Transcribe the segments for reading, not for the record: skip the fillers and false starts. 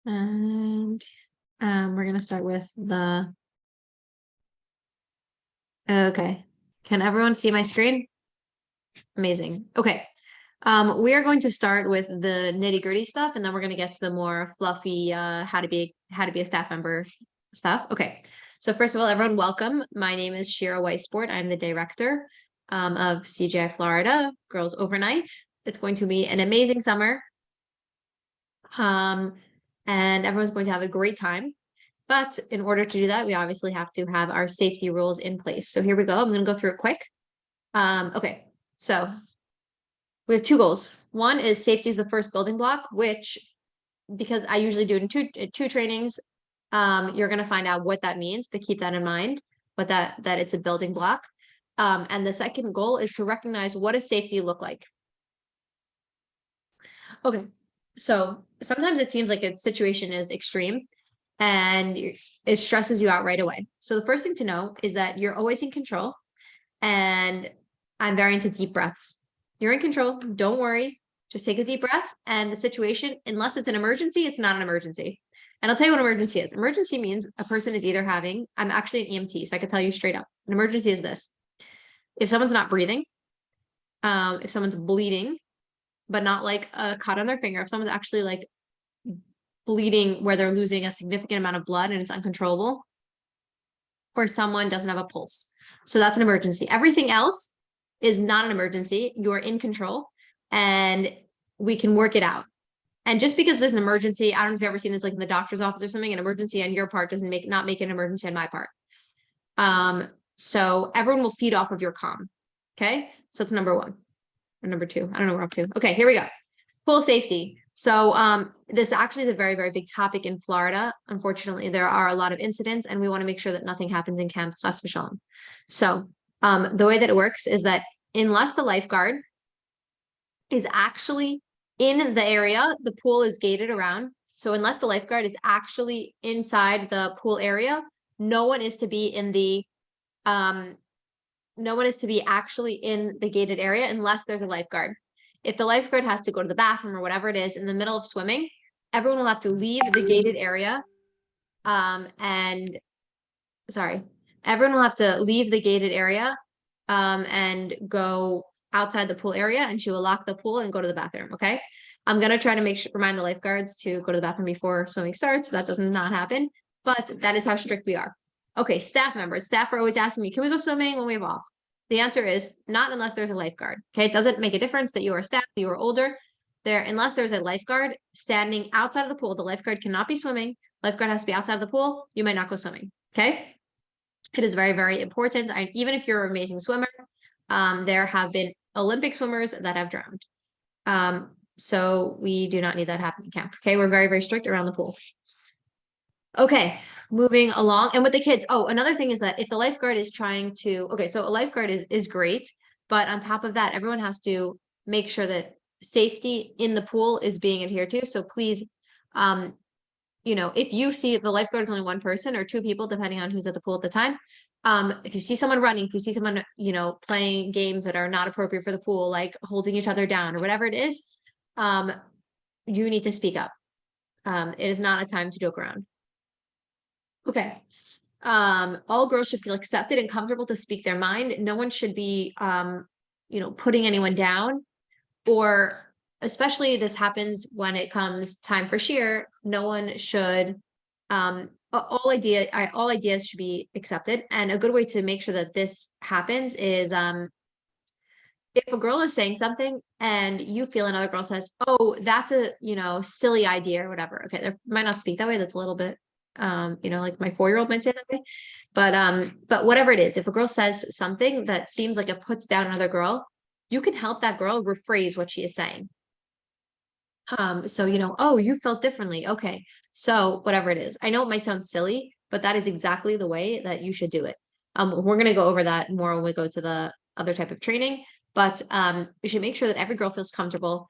And we're gonna start with okay. Can everyone see my screen? Amazing. Okay. We are going to start with the nitty-gritty stuff, and then we're gonna get to the more fluffy how to be a staff member stuff. Okay. So first of all, everyone, welcome. My name is Shira Weisbord. I'm the director of CGI Florida Girls Overnight. It's going to be an amazing summer. And everyone's going to have a great time. But in order to do that, we obviously have to have our safety rules in place. So here we go. I'm going to go through it quick. Okay, so we have two goals. One is safety is the first building block, which, because I usually do it in two trainings, you're going to find out what that means, but keep that in mind, but that it's a building block. And the second goal is to recognize what does safety look like. Okay, so sometimes it seems like a situation is extreme and it stresses you out right away. So the first thing to know is that you're always in control, and I'm very into deep breaths. You're in control. Don't worry. Just take a deep breath. And the situation, unless it's an emergency, it's not an emergency. And I'll tell you what emergency is. Emergency means a person is either having, I'm actually an EMT, so I can tell you straight up. An emergency is this. If someone's not breathing, if someone's bleeding, but not like a cut on their finger, if someone's actually like bleeding where they're losing a significant amount of blood and it's uncontrollable, or someone doesn't have a pulse. So that's an emergency. Everything else is not an emergency. You're in control and we can work it out. And just because there's an emergency, I don't know if you've ever seen this like in the doctor's office or something, an emergency on your part doesn't not make an emergency on my part. So everyone will feed off of your calm. Okay. So that's number one or number two. I don't know where we're up to. Okay, here we go. Pool safety. So this actually is a very, very big topic in Florida. Unfortunately, there are a lot of incidents and we want to make sure that nothing happens in camp. So the way that it works is that unless the lifeguard is actually in the area, the pool is gated around. So unless the lifeguard is actually inside the pool area, no one is to be in the no one is to be actually in the gated area unless there's a lifeguard. If the lifeguard has to go to the bathroom or whatever it is in the middle of swimming, everyone will have to leave the gated area. And sorry, everyone will have to leave the gated area and go outside the pool area, and she will lock the pool and go to the bathroom. Okay. I'm going to try to remind the lifeguards to go to the bathroom before swimming starts. So that does not happen, but that is how strict we are. Okay, staff members. Staff are always asking me, can we go swimming when we have off? The answer is not unless there's a lifeguard. Okay, it doesn't make a difference that you are staff, that you are older. Unless there's a lifeguard standing outside of the pool, the lifeguard cannot be swimming. Lifeguard has to be outside of the pool. You might not go swimming. Okay, it is very, very important. Even if you're an amazing swimmer, there have been Olympic swimmers that have drowned. So we do not need that happening in camp. Okay, we're very, very strict around the pool. Okay, moving along. And with the kids, oh, another thing is that if the lifeguard is trying to, okay, so a lifeguard is great, but on top of that, everyone has to make sure that safety in the pool is being adhered to. So please, if you see the lifeguard is only one person or two people, depending on who's at the pool at the time. If you see someone running, if you see someone, playing games that are not appropriate for the pool, like holding each other down or whatever it is, you need to speak up. It is not a time to joke around. Okay. All girls should feel accepted and comfortable to speak their mind. No one should be, putting anyone down, or especially this happens when it comes time for shear. No one should, all ideas should be accepted. And a good way to make sure that this happens is, if a girl is saying something and you feel another girl says, oh, that's a, silly idea or whatever. Okay. They might not speak that way. That's a little bit, like my 4-year-old might say that way, but whatever it is, if a girl says something that seems like it puts down another girl, you can help that girl rephrase what she is saying. So, oh, you felt differently. Okay. So whatever it is, I know it might sound silly, but that is exactly the way that you should do it. We're going to go over that more when we go to the other type of training, but you should make sure that every girl feels comfortable.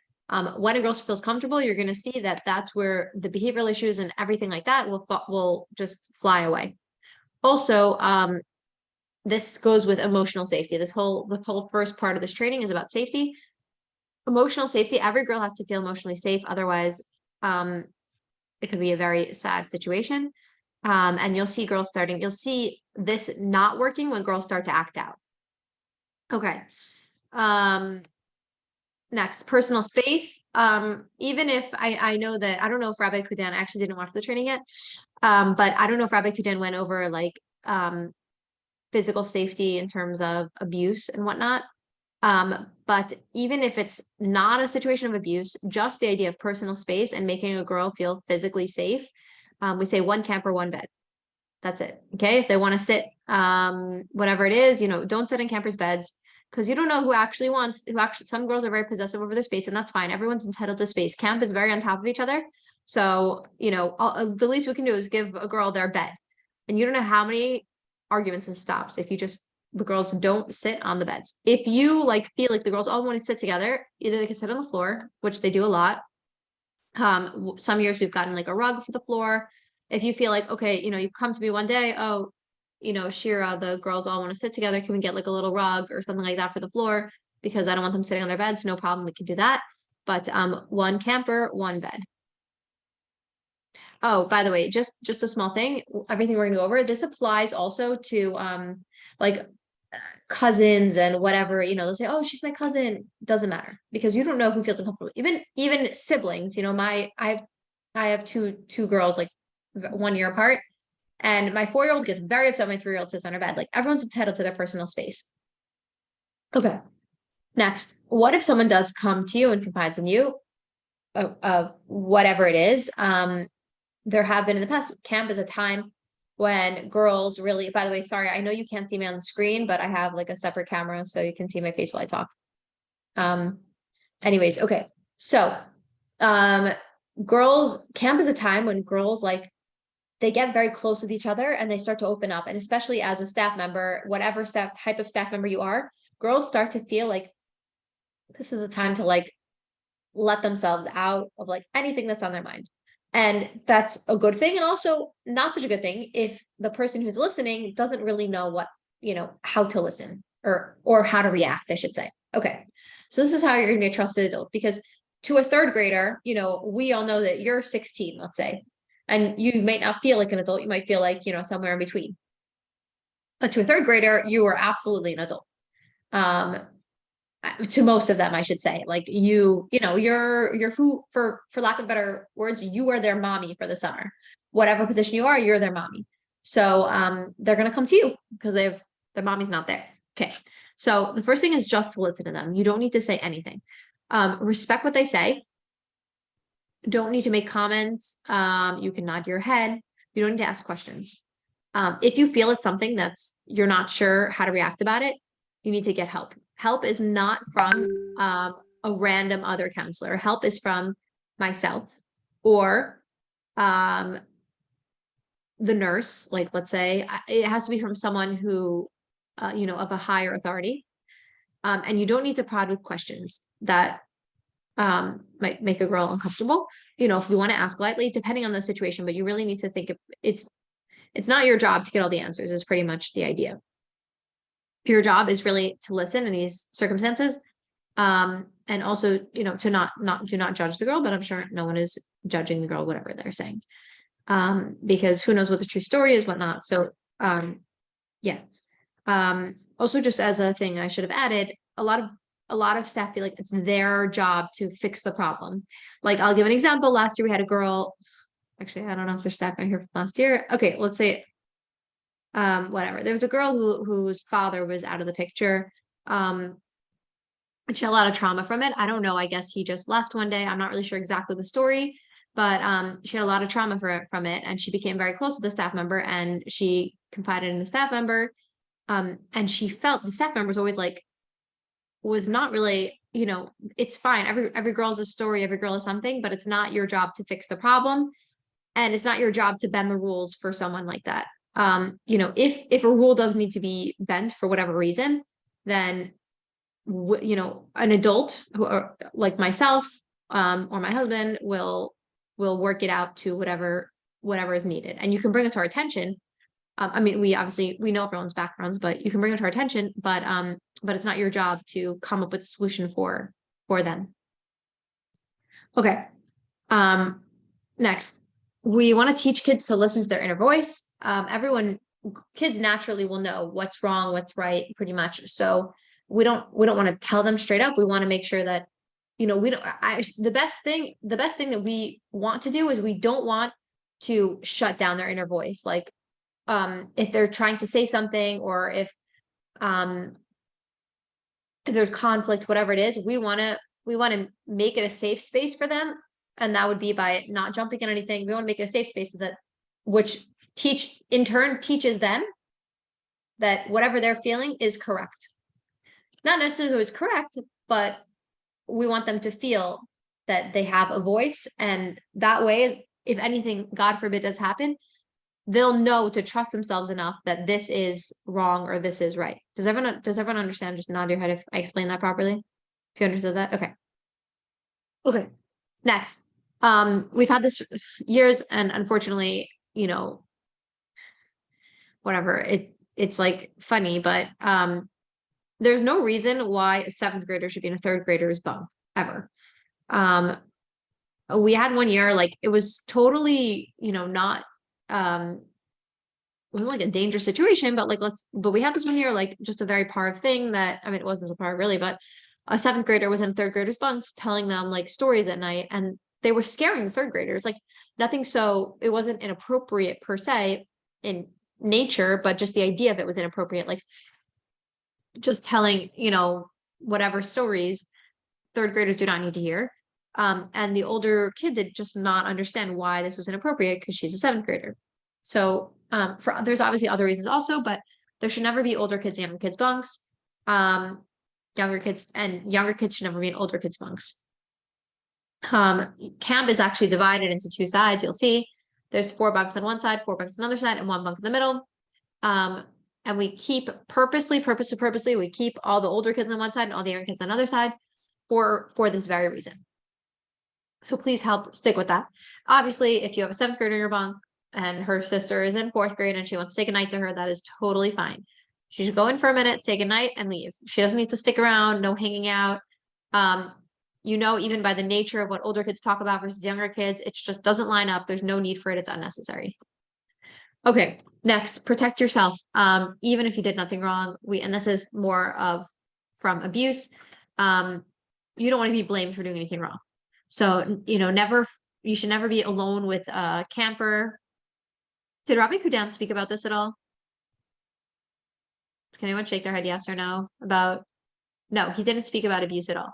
When a girl feels comfortable, you're going to see that that's where the behavioral issues and everything like that will just fly away. Also, this goes with emotional safety. The whole first part of this training is about safety. Emotional safety. Every girl has to feel emotionally safe. Otherwise, it could be a very sad situation. And you'll see you'll see this not working when girls start to act out. Okay. Next, personal space. Even if I know that, I don't know if Rabbi Kudan, I actually didn't watch the training yet. But I don't know if Rabbi Kudan went over like physical safety in terms of abuse and whatnot. But even if it's not a situation of abuse, just the idea of personal space and making a girl feel physically safe, we say one camper, one bed. That's it. Okay. If they want to sit, whatever it is, don't sit in campers' beds because you don't know who actually, some girls are very possessive over their space, and that's fine. Everyone's entitled to space. Camp is very on top of each other. So, the least we can do is give a girl their bed. And you don't know how many arguments this stops if the girls don't sit on the beds. If you feel like the girls all want to sit together, either they can sit on the floor, which they do a lot. Some years we've gotten like a rug for the floor. If you feel like, okay, you come to me one day, oh, Shira, the girls all want to sit together. Can we get like a little rug or something like that for the floor? Because I don't want them sitting on their beds. No problem. We can do that. But one camper, one bed. Oh, by the way, just a small thing. Everything we're gonna go over, this applies also to like cousins and whatever, they'll say, oh, she's my cousin. Doesn't matter because you don't know who feels uncomfortable. Even siblings, I have two girls like 1 year apart, and my 4-year-old gets very upset when my 3-year-old sits on her bed. Like everyone's entitled to their personal space. Okay. Next, what if someone does come to you and confides in you of whatever it is? There have been in the past, camp is a time when girls really, by the way, sorry, I know you can't see me on the screen, but I have like a separate camera so you can see my face while I talk. Anyways, okay. So, camp is a time when girls they get very close with each other and they start to open up. And especially as a staff member, whatever type of staff member you are, girls start to feel like this is a time to let themselves out of anything that's on their mind. And that's a good thing. And also not such a good thing if the person who's listening doesn't really know how to listen or how to react, I should say. Okay. So this is how you're going to be a trusted adult, because to a third grader, we all know that you're 16, let's say, and you might not feel like an adult. You might feel like, somewhere in between. But to a third grader, you are absolutely an adult. To most of them, I should say, you're who, for lack of better words, you are their mommy for the summer. Whatever position you are, you're their mommy. So they're going to come to you because their mommy's not there. Okay. So the first thing is just to listen to them. You don't need to say anything. Respect what they say. Don't need to make comments. You can nod your head. You don't need to ask questions. If you feel it's something you're not sure how to react about it, you need to get help. Help is not from a random other counselor. Help is from myself or the nurse. Like, let's say it has to be from someone who, of a higher authority. And you don't need to prod with questions that might make a girl uncomfortable. If you want to ask lightly, depending on the situation, but you really need to think it's not your job to get all the answers, is pretty much the idea. Your job is really to listen in these circumstances. And also, do not judge the girl, but I'm sure no one is judging the girl, whatever they're saying. Because who knows what the true story is, whatnot. So, yeah. Also, just as a thing I should have added, a lot of staff feel like it's their job to fix the problem. Like, I'll give an example. Last year we had a girl, actually, I don't know if there's staff out here from last year. Okay, let's say, whatever. There was a girl whose father was out of the picture. She had a lot of trauma from it. I don't know. I guess he just left one day. I'm not really sure exactly the story, but she had a lot of trauma from it, and she became very close with the staff member, and she confided in the staff member. And she felt the staff member was always was not really, it's fine. Every girl's a story, every girl is something, but it's not your job to fix the problem. And it's not your job to bend the rules for someone like that. If a rule does need to be bent for whatever reason, then, an adult like myself, or my husband will work it out to whatever is needed. And you can bring it to our attention. I mean, we know everyone's backgrounds, but you can bring it to our attention, but it's not your job to come up with a solution for them. Okay. Next, we want to teach kids to listen to their inner voice. Kids naturally will know what's wrong, what's right, pretty much. So we don't want to tell them straight up. We want to make sure that, we don't, the best thing that we want to do is we don't want to shut down their inner voice. Like, if they're trying to say something, or um, if there's conflict, whatever it is, we want to make it a safe space for them. And that would be by not jumping in anything. We want to make it a safe space so that, which in turn teaches them that whatever they're feeling is correct. Not necessarily always correct, but we want them to feel that they have a voice. And that way, if anything, God forbid, does happen, they'll know to trust themselves enough that this is wrong or this is right. Does everyone understand? Just nod your head if I explain that properly. If you understood that, okay. Okay. Next, we've had this years, and unfortunately, whatever, it's like funny, but there's no reason why a seventh grader should be in a third grader's bunk ever. We had one year, like, it was totally, not it wasn't like a dangerous situation, but like, but we had this one year, like, just a very par thing that, I mean, it wasn't a par really, but a seventh grader was in third graders' bunks telling them like stories at night, and they were scaring the third graders. Like, nothing, so it wasn't inappropriate per se in nature, but just the idea of it was inappropriate. Like, just telling, whatever stories third graders do not need to hear. And the older kid did just not understand why this was inappropriate because she's a seventh grader. So there's obviously other reasons also, but there should never be older kids and younger kids bunks. Younger kids should never be in older kids bunks. Camp is actually divided into two sides. You'll see there's 4 bunks on one side, 4 bunks on the other side, and 1 bunk in the middle. And we keep purposely, we keep all the older kids on one side and all the younger kids on the other side for this very reason. So please help stick with that. Obviously, if you have a 7th grader in your bunk and her sister is in 4th grade and she wants to say goodnight to her, that is totally fine. She should go in for a minute, say goodnight, and leave. She doesn't need to stick around, no hanging out. Even by the nature of what older kids talk about versus younger kids, it just doesn't line up. There's no need for it. It's unnecessary. Okay, next, protect yourself. Even if you did nothing wrong, and this is more of from abuse, you don't want to be blamed for doing anything wrong. So, you should never be alone with a camper. Did Rabbi Kudan speak about this at all? Can anyone shake their head yes or no about? No, he didn't speak about abuse at all.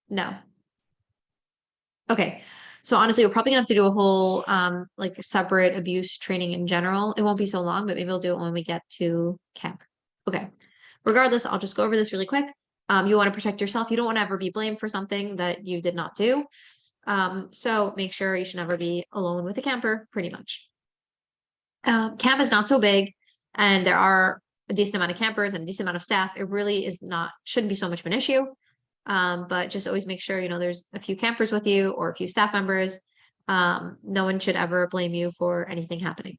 No. Okay. So honestly, we're probably gonna have to do a whole like separate abuse training in general. It won't be so long, but maybe we'll do it when we get to camp. Okay. Regardless, I'll just go over this really quick. You want to protect yourself. You don't want to ever be blamed for something that you did not do. So make sure you should never be alone with a camper, pretty much. Camp is not so big, and there are a decent amount of campers and a decent amount of staff. It really shouldn't be so much of an issue. But just always make sure, there's a few campers with you or a few staff members. No one should ever blame you for anything happening.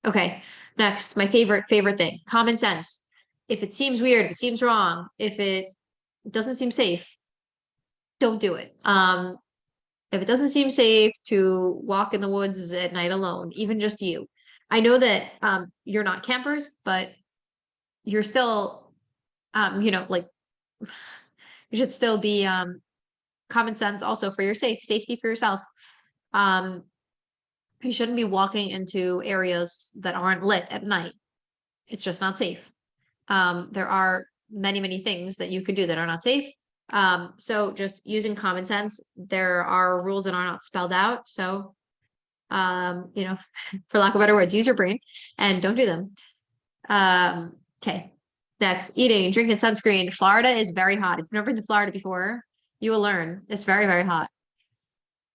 Okay, next, my favorite thing, common sense. If it seems weird, if it seems wrong, if it doesn't seem safe, don't do it. If it doesn't seem safe to walk in the woods at night alone, even just you. I know that you're not campers, but you're still, like, you should still be common sense also for your safety for yourself. You shouldn't be walking into areas that aren't lit at night. It's just not safe. There are many things that you could do that are not safe. So just using common sense, there are rules that are not spelled out. So, for lack of better words, use your brain and don't do them. Okay. Next, eating, drinking, sunscreen. Florida is very hot. If you've never been to Florida before, you will learn. It's very hot.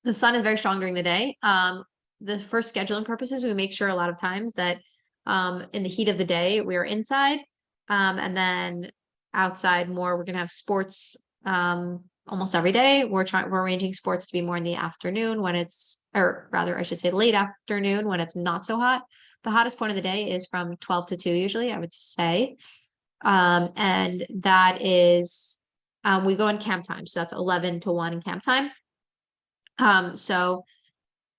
The sun is very strong during the day. For scheduling purposes, we make sure a lot of times that in the heat of the day, we are inside. And then outside more, we're going to have sports almost every day. We're arranging sports to be more in the afternoon or rather, I should say late afternoon when it's not so hot. The hottest point of the day is from 12 to 2 usually, I would say. And that is, we go in camp time. So that's 11 to 1 in camp time. So,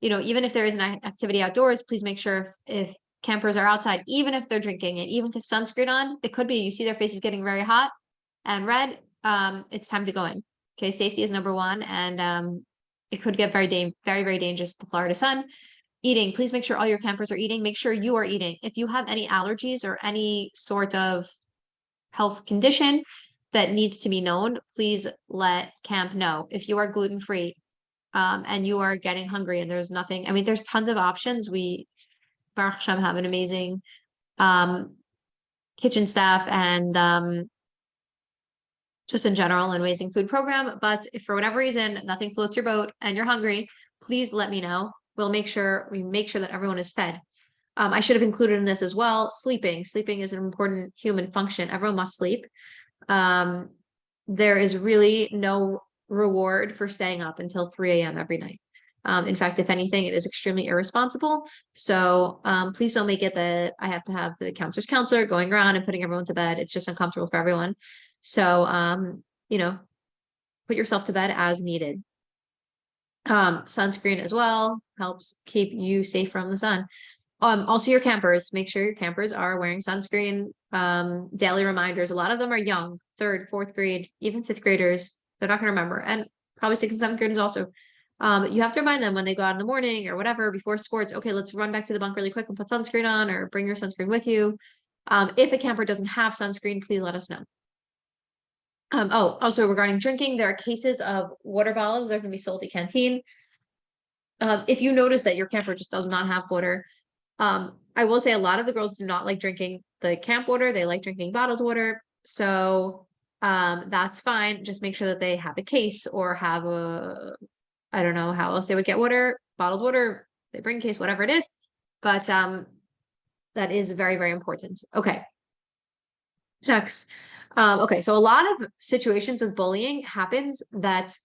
even if there is an activity outdoors, please make sure if campers are outside, even if they're drinking it, even if sunscreen on, it could be you see their faces getting very hot and red, it's time to go in. Okay, safety is number one, and it could get very, very dangerous to the Florida sun. Eating, please make sure all your campers are eating. Make sure you are eating. If you have any allergies or any sort of health condition that needs to be known, please let camp know. If you are gluten-free, and you are getting hungry and there's nothing, I mean, there's tons of options. We, Baruch Hashem, have an amazing kitchen staff and just in general, an amazing food program. But if for whatever reason nothing floats your boat and you're hungry, please let me know. We make sure that everyone is fed. I should have included in this as well. Sleeping is an important human function. Everyone must sleep. There is really no reward for staying up until 3 a.m. every night. In fact, if anything, it is extremely irresponsible. So please don't make it that I have to have the counselor going around and putting everyone to bed. It's just uncomfortable for everyone. So, put yourself to bed as needed. Sunscreen as well helps keep you safe from the sun. Also your campers, make sure your campers are wearing sunscreen, daily reminders. A lot of them are young, 3rd, 4th grade, even 5th graders. They're not going to remember, and probably 6th and 7th graders also. You have to remind them when they go out in the morning or whatever before sports. Okay, let's run back to the bunk really quick and put sunscreen on, or bring your sunscreen with you. If a camper doesn't have sunscreen, please let us know. Also regarding drinking, there are cases of water bottles that can be sold at canteen. If you notice that your camper just does not have water, I will say a lot of the girls do not like drinking the camp water. They like drinking bottled water. So that's fine. Just make sure that they have a case or have I don't know how else they would get water, bottled water, they bring a case, whatever it is. But that is very, very important. Okay. Next. Okay, so a lot of situations with bullying happens that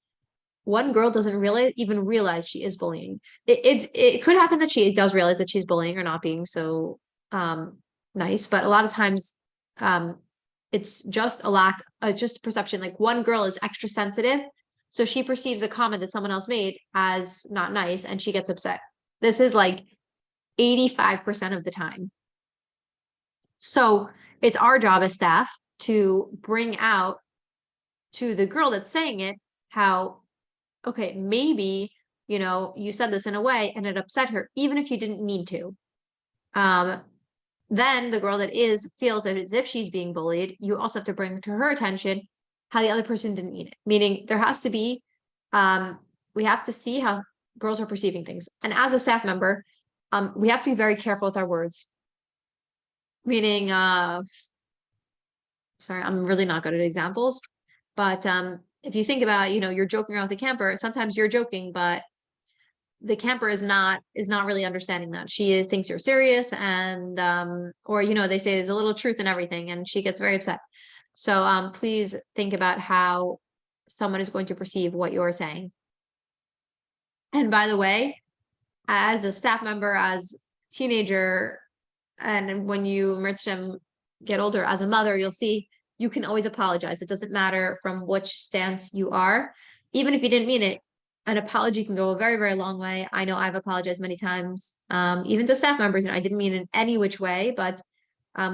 one girl doesn't even realize she is bullying. It could happen that she does realize that she's bullying or not being so nice, but a lot of times it's just just a perception. Like one girl is extra sensitive, so she perceives a comment that someone else made as not nice and she gets upset. This is like 85% of the time. So it's our job as staff to bring out to the girl that's saying it how, okay, maybe, you said this in a way and it upset her, even if you didn't mean to. Then the girl that feels as if she's being bullied, you also have to bring to her attention how the other person didn't mean it. Meaning there has to be, we have to see how girls are perceiving things. And as a staff member, we have to be very careful with our words. Meaning, sorry, I'm really not good at examples, but if you think about, you're joking around with the camper, sometimes you're joking, but the camper is not really understanding that. She thinks you're serious, and or they say there's a little truth in everything, and she gets very upset. So please think about how someone is going to perceive what you're saying. And by the way, as a staff member, as teenager, and when you get older as a mother, you'll see you can always apologize. It doesn't matter from which stance you are. Even if you didn't mean it, an apology can go a very, very long way. I know I've apologized many times, even to staff members. I didn't mean it in any which way, but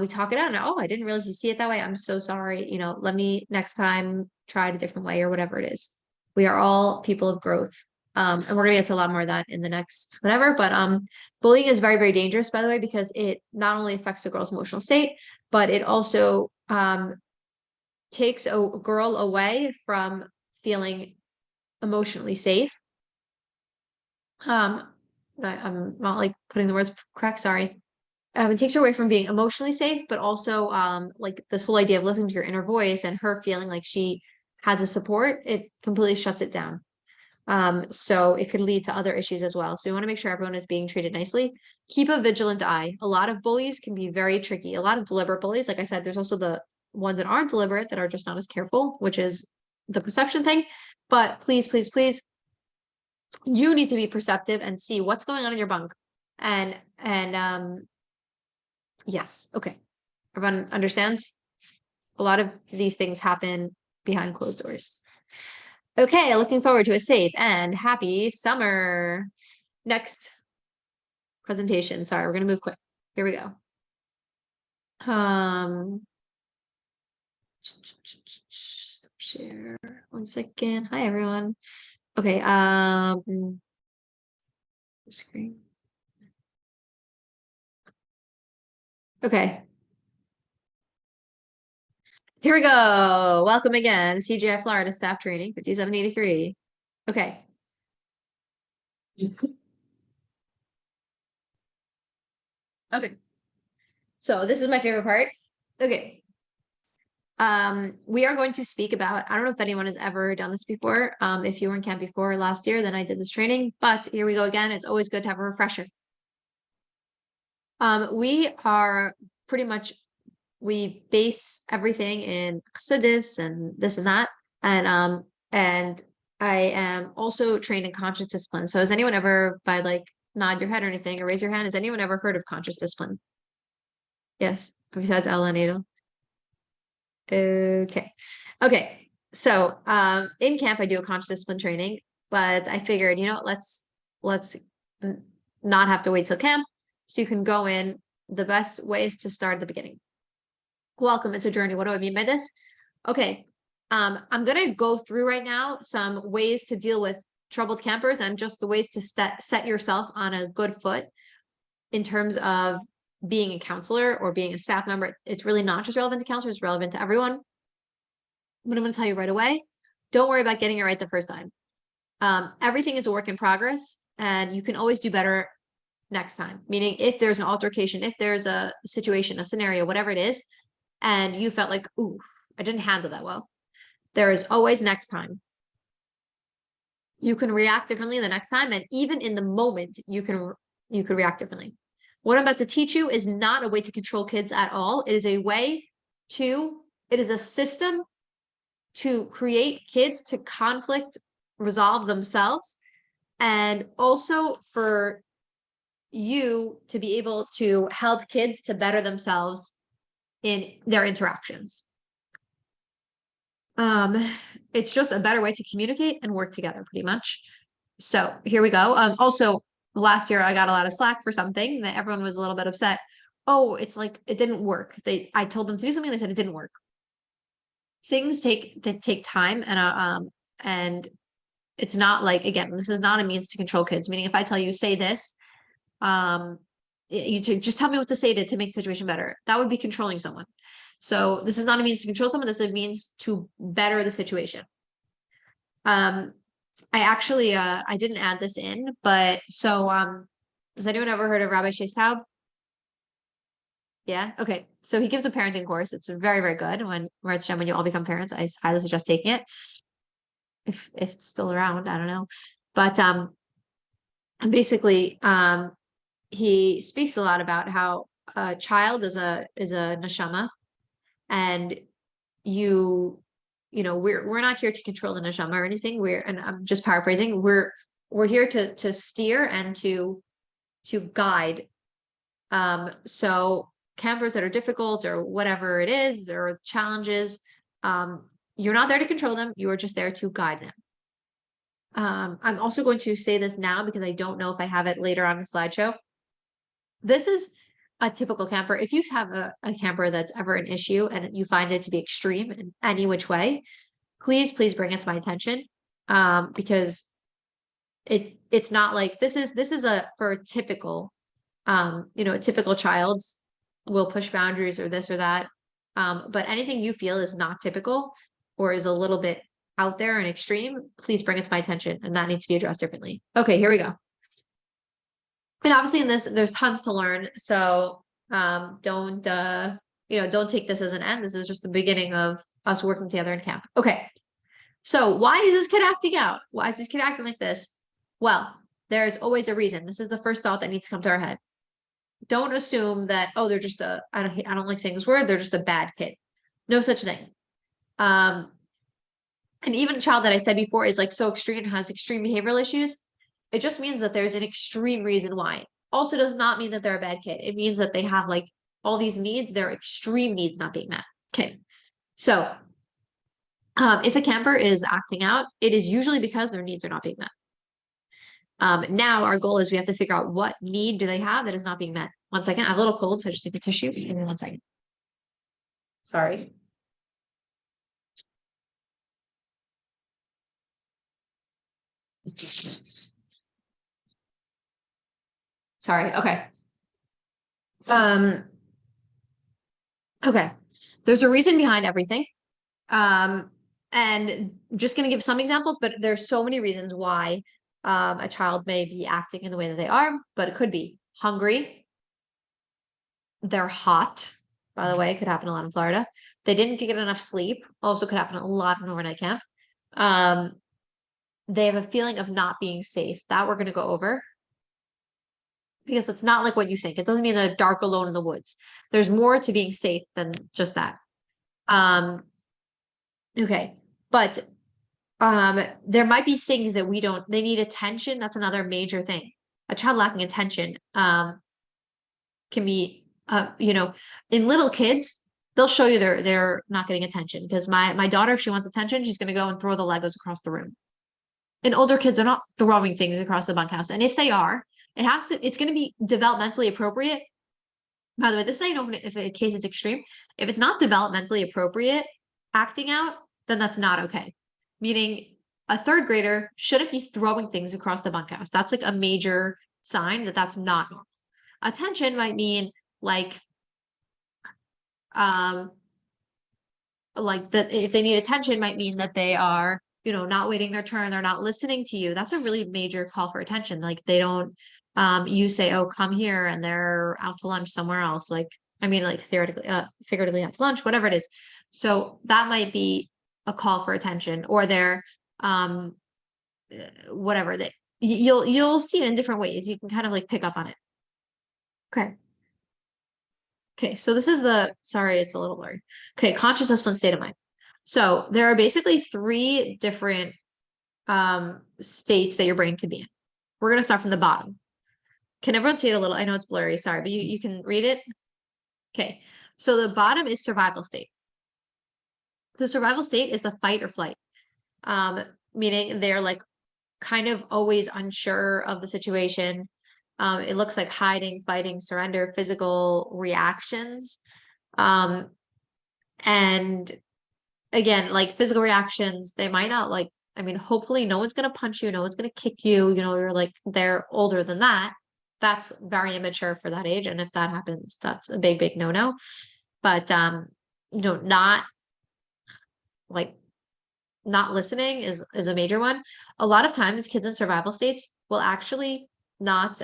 we talk it out. And, I didn't realize you see it that way. I'm so sorry. Let me next time try it a different way or whatever it is. We are all people of growth. And we're gonna get to a lot more of that in the next whatever. But bullying is very, very dangerous, by the way, because it not only affects the girl's emotional state, but it also takes a girl away from feeling emotionally safe. I'm not like putting the words correct, sorry. It takes her away from being emotionally safe, but also like this whole idea of listening to your inner voice and her feeling like she has a support, it completely shuts it down. So it could lead to other issues as well. So we want to make sure everyone is being treated nicely. Keep a vigilant eye. A lot of bullies can be very tricky. A lot of deliberate bullies, like I said, there's also the ones that aren't deliberate that are just not as careful, which is the perception thing. But please, please, please, you need to be perceptive and see what's going on in your bunk. And yes, okay. Everyone understands? A lot of these things happen behind closed doors. Okay, looking forward to a safe and happy summer. Next presentation. Sorry, we're gonna move quick. Here we go. Stop share 1 second. Hi everyone. Okay, screen. Okay. Here we go. Welcome again. CGI Florida staff training 5783. Okay. Okay. So this is my favorite part. Okay. We are going to speak about, I don't know if anyone has ever done this before. If you were in camp before last year, then I did this training, but here we go again. It's always good to have a refresher. We are pretty much, we base everything in Chassidus and this and that. And I am also trained in conscious discipline. So has anyone ever, by like nod your head or anything or raise your hand, has anyone ever heard of conscious discipline? Yes, besides Ella and Adel. Okay. Okay. So in camp I do a conscious discipline training, but I figured, you know, let's not have to wait till camp. So you can go in. The best way is to start at the beginning. Welcome, it's a journey. What do I mean by this? Okay. I'm gonna go through right now some ways to deal with troubled campers and just the ways to set yourself on a good foot in terms of being a counselor or being a staff member. It's really not just relevant to counselors, it's relevant to everyone. But I'm going to tell you right away, don't worry about getting it right the first time. Everything is a work in progress and you can always do better next time. Meaning if there's an altercation, if there's a situation, a scenario, whatever it is, and you felt like, ooh, I didn't handle that well, there is always next time. You can react differently the next time. And even in the moment, you can react differently. What I'm about to teach you is not a way to control kids at all. It is it is a system to create kids to conflict resolve themselves, and also for you to be able to help kids to better themselves in their interactions. It's just a better way to communicate and work together pretty much. So here we go. Also last year I got a lot of slack for something that everyone was a little bit upset. Oh, it's like it didn't work. I told them to do something, they said it didn't work. Things take time, and it's not like, again, this is not a means to control kids. Meaning if I tell you say this, you just tell me what to say to make the situation better. That would be controlling someone. So this is not a means to control someone. This is a means to better the situation. I actually I didn't add this in, but so has anyone ever heard of Rabbi Shais Taub? Yeah. Okay. So he gives a parenting course. It's very, very good. When you all become parents, I highly suggest taking it. If it's still around, I don't know. But basically he speaks a lot about how a child is a neshama, and you know, we're not here to control the neshama or anything. And I'm just paraphrasing, we're here to steer and to guide. So campers that are difficult or whatever it is, or challenges, you're not there to control them, you are just there to guide them. I'm also going to say this now because I don't know if I have it later on the slideshow. This is a typical camper. If you have a camper that's ever an issue and you find it to be extreme in any which way, please bring it to my attention. Because it's not like this is for a typical, you know, a typical child will push boundaries or this or that. But anything you feel is not typical or is a little bit out there and extreme, please bring it to my attention, and that needs to be addressed differently. Okay, here we go. And obviously in this, there's tons to learn. So don't take this as an end. This is just the beginning of us working together in camp. Okay. So why is this kid acting out? Why is this kid acting like this? Well, there's always a reason. This is the first thought that needs to come to our head. Don't assume that, oh, they're just I don't like saying this word, they're just a bad kid. No such thing. And even a child that I said before is like so extreme and has extreme behavioral issues, it just means that there's an extreme reason why. Also does not mean that they're a bad kid. It means that they have like all these needs, their extreme needs not being met. Okay. So if a camper is acting out, it is usually because their needs are not being met. Now our goal is we have to figure out what need do they have that is not being met. 1 second, I have a little cold, so I just need a tissue. Give me 1 second. Sorry. Sorry. Okay. Um, okay. There's a reason behind everything. And I'm just going to give some examples, but there's so many reasons why a child may be acting in the way that they are, but it could be hungry. They're hot. By the way, it could happen a lot in Florida. They didn't get enough sleep. Also could happen a lot in overnight camp. They have a feeling of not being safe. That we're going to go over because it's not like what you think. It doesn't mean the dark alone in the woods. There's more to being safe than just that. Okay. But there might be things that we don't, they need attention. That's another major thing. A child lacking attention can be in little kids, they'll show you they're not getting attention. Because my daughter, if she wants attention, she's gonna go and throw the Legos across the room. And older kids are not throwing things across the bunkhouse. And if they are, it's gonna be developmentally appropriate. By the way, this is how you know if a case is extreme. If it's not developmentally appropriate acting out, then that's not okay. Meaning a third grader shouldn't be throwing things across the bunkhouse. That's like a major sign that that's not. Attention might mean like that if they need attention might mean that they are, not waiting their turn, they're not listening to you. That's a really major call for attention. Like they don't you say, oh, come here, and they're out to lunch somewhere else. Like, I mean, like theoretically, figuratively out to lunch, whatever it is. So that might be a call for attention, or they're whatever that you'll see it in different ways. You can kind of like pick up on it. Okay. Okay, so this is sorry, it's a little blurry. Okay, conscious discipline state of mind. So there are basically 3 different states that your brain can be in. We're going to start from the bottom. Can everyone see it a little? I know it's blurry, sorry, but you can read it. Okay, so the bottom is survival state. The survival state is the fight or flight, meaning they're like kind of always unsure of the situation. It looks like hiding, fighting, surrender, physical reactions. And again, like physical reactions, they might not like, I mean, hopefully no one's going to punch you, no one's going to kick you, you're like, they're older than that. That's very immature for that age. And if that happens, that's a big, big no-no. But, not like not listening is a major one. A lot of times kids in survival states will actually not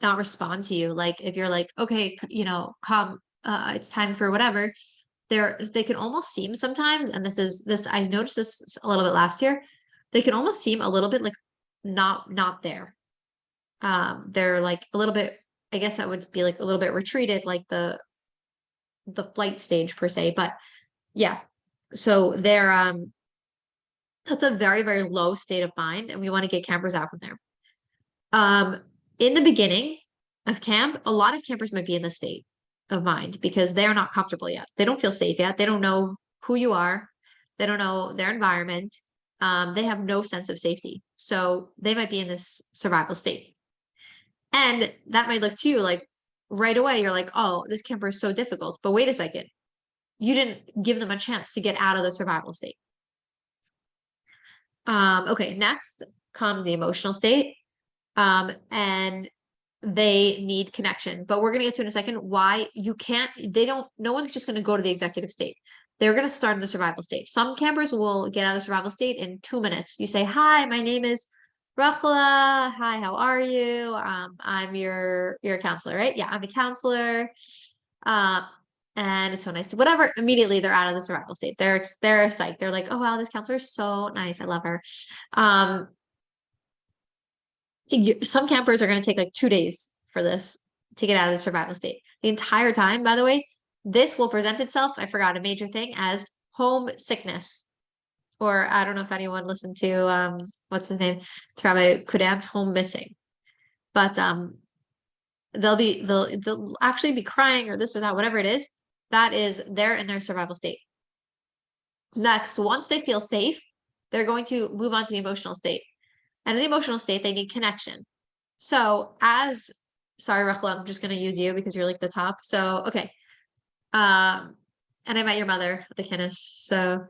respond to you. Like if you're like, okay, come, it's time for whatever, they can almost seem sometimes, and this I noticed this a little bit last year, they can almost seem a little bit like not there. They're like a little bit, I guess that would be like a little bit retreated, like the flight stage per se. But yeah, so they're that's a very, very low state of mind, and we want to get campers out from there. In the beginning of camp, a lot of campers might be in this state of mind because they are not comfortable yet. They don't feel safe yet. They don't know who you are. They don't know their environment. They have no sense of safety. So they might be in this survival state. And that might look to you like right away, you're like, oh, this camper is so difficult. But wait a second. You didn't give them a chance to get out of the survival state. Okay, next comes the emotional state. And they need connection. But we're going to get to in a second why no one's just going to go to the executive state. They're going to start in the survival state. Some campers will get out of the survival state in 2 minutes. You say, hi, my name is Rachla. Hi, how are you? I'm your counselor, right? Yeah, I'm a counselor. And it's so nice to whatever. Immediately they're out of the survival state. They're psyched. They're like, oh wow, this counselor is so nice. I love her. Some campers are going to take like 2 days for this to get out of the survival state. The entire time, by the way, this will present itself, I forgot a major thing, as homesickness. Or I don't know if anyone listened to what's his name? It's Rabbi Kudan's Home Missing. But they'll actually be crying or this or that, whatever it is. That is they're in their survival state. Next, once they feel safe, they're going to move on to the emotional state. And in the emotional state, they need connection. So sorry, Rachel, I'm just going to use you because you're like the top. So, okay. And I met your mother at the Kynnis. So,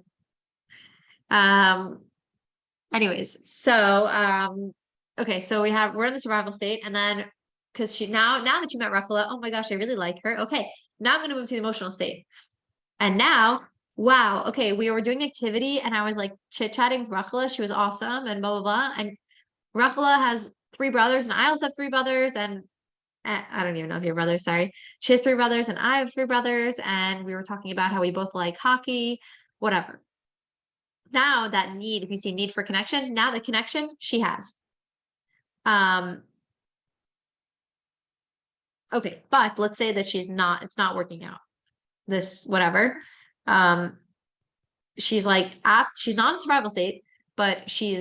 anyways, so, okay. So we're in the survival state. And then, because now that you met Rachel, oh my gosh, I really like her. Okay. Now I'm going to move to the emotional state. And now, wow, okay, we were doing activity and I was like chit-chatting with Rachel. She was awesome and blah, blah, blah. And Rachel has 3 brothers and I also have 3 brothers. And I don't even know if you have brothers, sorry. She has 3 brothers and I have 3 brothers. And we were talking about how we both like hockey, whatever. Now that need, if you see need for connection, now the connection she has. Okay, but let's say that it's not working out. This, whatever. She's like, she's not in survival state, but she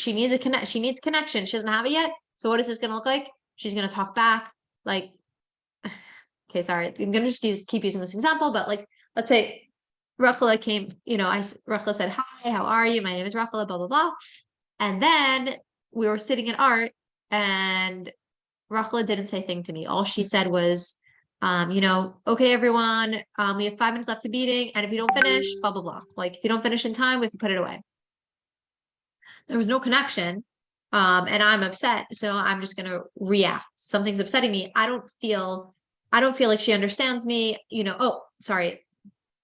needs connection. She doesn't have it yet. So what is this gonna look like? She's gonna talk back, like, okay, sorry, I'm gonna just keep using this example, but like, let's say Rachel came, Rachel said, hi, how are you? My name is Rachel, blah, blah, blah. And then we were sitting in art and Rachel didn't say a thing to me. All she said was, okay, everyone, we have 5 minutes left to meeting. And if you don't finish, blah, blah, blah. Like if you don't finish in time, we have to put it away. There was no connection. And I'm upset. So I'm just going to react. Something's upsetting me. I don't feel like she understands me, oh, sorry.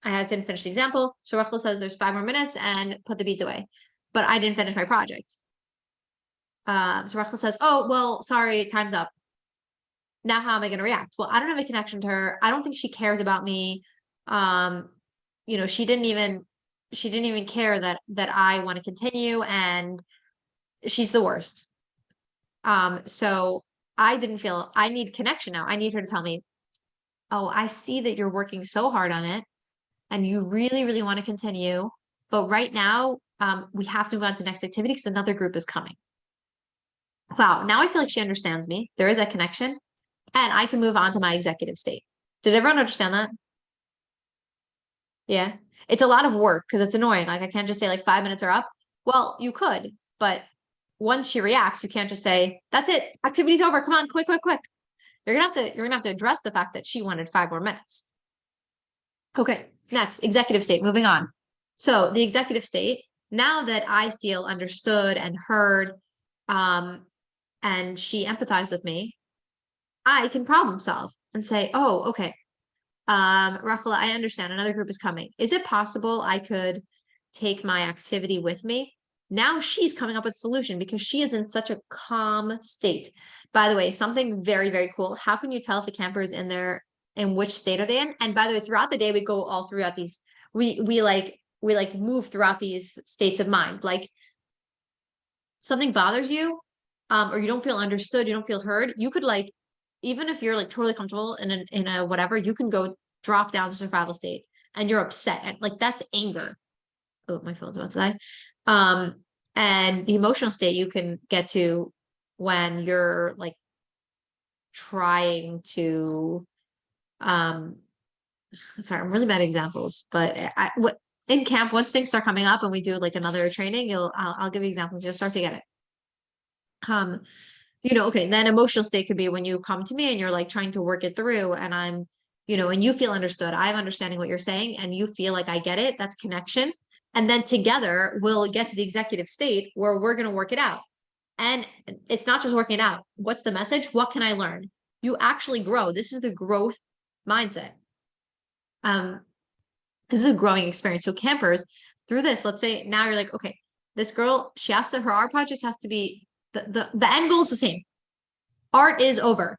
Didn't finish the example. So Rachel says there's 5 more minutes and put the beads away, but I didn't finish my project. So Rachel says, oh, well, sorry, time's up. Now how am I going to react? Well, I don't have a connection to her. I don't think she cares about me. She didn't even care that I want to continue, and she's the worst. So I need connection now. I need her to tell me, oh, I see that you're working so hard on it and you really, really want to continue. But right now, we have to move on to the next activity because another group is coming. Wow, now I feel like she understands me. There is a connection, and I can move on to my executive state. Did everyone understand that? Yeah. It's a lot of work because it's annoying. Like I can't just say like 5 minutes are up. Well, you could, but once she reacts, you can't just say, that's it, activity's over. Come on, quick, quick, quick. You're gonna have to address the fact that she wanted 5 more minutes. Okay, next, executive state, moving on. So the executive state, now that I feel understood and heard, and she empathized with me, I can problem solve and say, oh, okay. Rachel, I understand another group is coming. Is it possible I could take my activity with me? Now she's coming up with a solution because she is in such a calm state. By the way, something very, very cool. How can you tell if a camper is in which state are they in? And by the way, throughout the day, we go all throughout these, we move throughout these states of mind. Like something bothers you, or you don't feel understood, you don't feel heard, you could like, even if you're like totally comfortable in a whatever, you can go drop down to survival state and you're upset. And like that's anger. Oh, my phone's about to die. And the emotional state you can get to when you're like trying to sorry, I'm really bad at examples, but in camp, once things start coming up and we do like another training, I'll give you examples, you'll start to get it. Okay, then emotional state could be when you come to me and you're like trying to work it through and I'm, and you feel understood. I'm understanding what you're saying and you feel like I get it. That's connection. And then together we'll get to the executive state where we're going to work it out. And it's not just working it out. What's the message? What can I learn? You actually grow. This is the growth mindset. This is a growing experience. So campers through this, let's say now you're like, okay, this girl, she has to, her art project has to be, the end goal is the same. Art is over,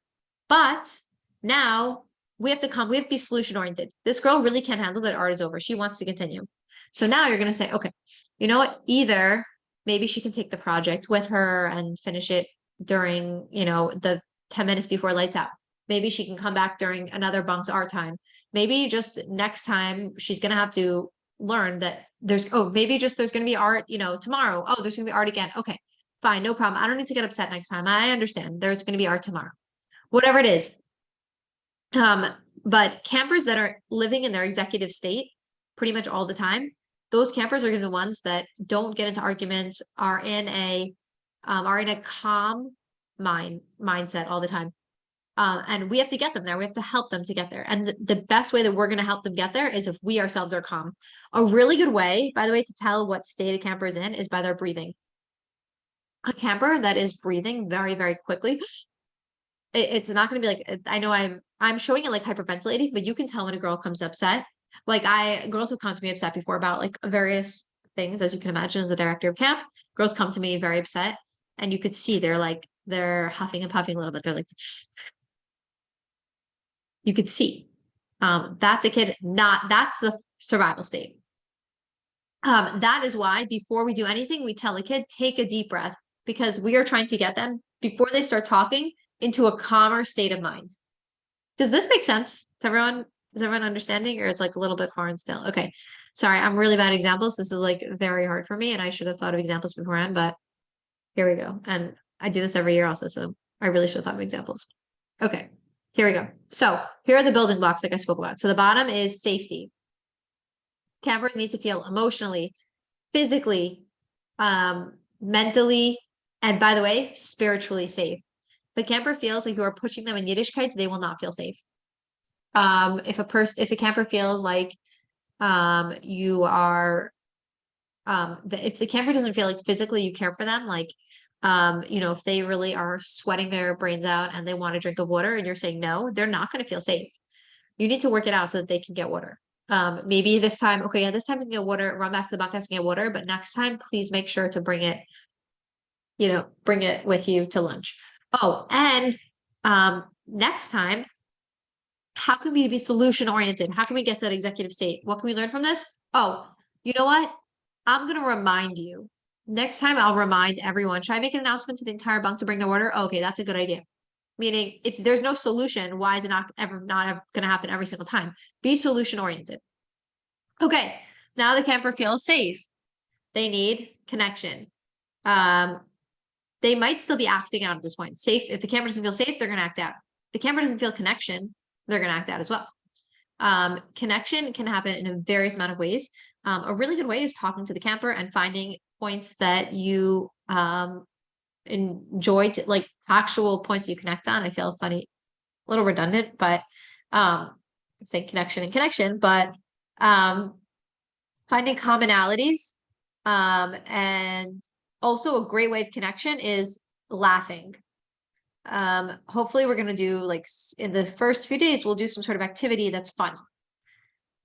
but now we have to be solution oriented. This girl really can't handle that art is over. She wants to continue. So now you're going to say, okay, you know what? Either maybe she can take the project with her and finish it during, the 10 minutes before lights out. Maybe she can come back during another bunk's art time. Maybe just next time she's going to have to learn that there's going to be art, tomorrow. Oh, there's going to be art again. Okay, fine. No problem. I don't need to get upset next time. I understand there's going to be art tomorrow, whatever it is. But campers that are living in their executive state pretty much all the time, those campers are going to be the ones that don't get into arguments, are in a are in a calm mindset all the time. And we have to get them there. We have to help them to get there. And the best way that we're going to help them get there is if we ourselves are calm. A really good way, by the way, to tell what state a camper is in is by their breathing. A camper that is breathing very, very quickly, it's not going to be like, I know I'm showing it like hyperventilating, but you can tell when a girl comes upset. Like girls have come to me upset before about like various things, as you can imagine, as a director of camp. Girls come to me very upset, and you could see they're huffing and puffing a little bit. They're like, you could see. That's a kid, that's the survival state. That is why before we do anything, we tell a kid, take a deep breath, because we are trying to get them before they start talking into a calmer state of mind. Does this make sense to everyone? Is everyone understanding, or it's like a little bit foreign still? Okay. Sorry, I'm really bad at examples. This is like very hard for me, and I should have thought of examples beforehand, but here we go. And I do this every year also, so I really should have thought of examples. Okay, here we go. So here are the building blocks like I spoke about. So the bottom is safety. Campers need to feel emotionally, physically, mentally, and by the way, spiritually safe. If a camper feels like you are pushing them in Yiddishkeit, they will not feel safe. If a camper feels like you are if the camper doesn't feel like physically you care for them, like if they really are sweating their brains out and they want a drink of water and you're saying no, they're not going to feel safe. You need to work it out so that they can get water. Maybe this time, okay, yeah, this time we can get water, run back to the bunkhouse and get water, but next time, please make sure to bring it with you to lunch. Oh, and next time, how can we be solution oriented? How can we get to that executive state? What can we learn from this? Oh, you know what? I'm going to remind you. Next time, I'll remind everyone. Should I make an announcement to the entire bunk to bring the water? Okay, that's a good idea. Meaning, if there's no solution, why is it not going to happen every single time? Be solution oriented. Okay, now the camper feels safe. They need connection. They might still be acting out at this point. Safe. If the camper doesn't feel safe, they're going to act out. If the camper doesn't feel connection, they're going to act out as well. Connection can happen in a various amount of ways. A really good way is talking to the camper and finding points that you enjoy, like actual points that you connect on. I feel funny, a little redundant, but saying connection and connection, but finding commonalities. And also a great way of connection is laughing. Hopefully we're going to do like in the first few days, we'll do some sort of activity that's fun.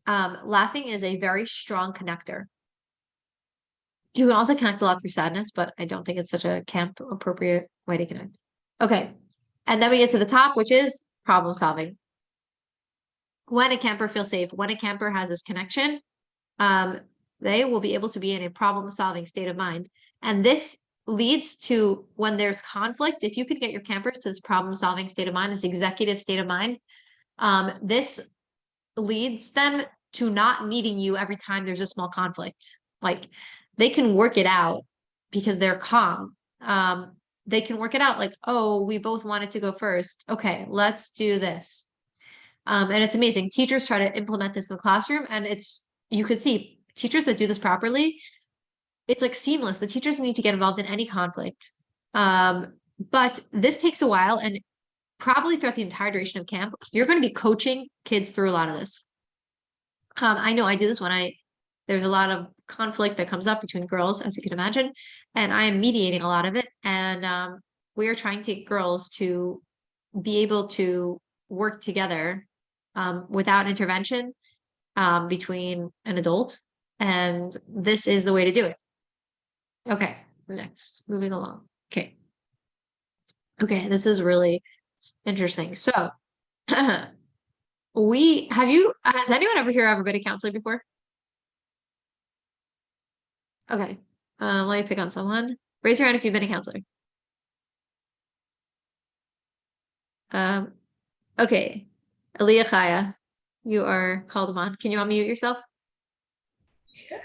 Laughing is a very strong connector. You can also connect a lot through sadness, but I don't think it's such a camp appropriate way to connect. Okay. And then we get to the top, which is problem solving. When a camper feels safe, when a camper has this connection, they will be able to be in a problem solving state of mind. And this leads to when there's conflict, if you can get your campers to this problem solving state of mind, this executive state of mind, this leads them to not needing you every time there's a small conflict. Like they can work it out because they're calm. They can work it out like, oh, we both wanted to go first. Okay, let's do this. And it's amazing. Teachers try to implement this in the classroom, and you could see teachers that do this properly, it's like seamless. The teachers need to get involved in any conflict. But this takes a while, and probably throughout the entire duration of camp, you're going to be coaching kids through a lot of this. I know I do this when there's a lot of conflict that comes up between girls, as you can imagine, and I am mediating a lot of it. And we are trying to get girls to be able to work together without intervention between an adult. And this is the way to do it. Okay, next, moving along. Okay. Okay, this is really interesting. So has anyone ever been a counselor before? Okay. Let me pick on someone. Raise your hand if you've been a counselor. Okay. Aliyah Chaya, you are called upon. Can you unmute yourself?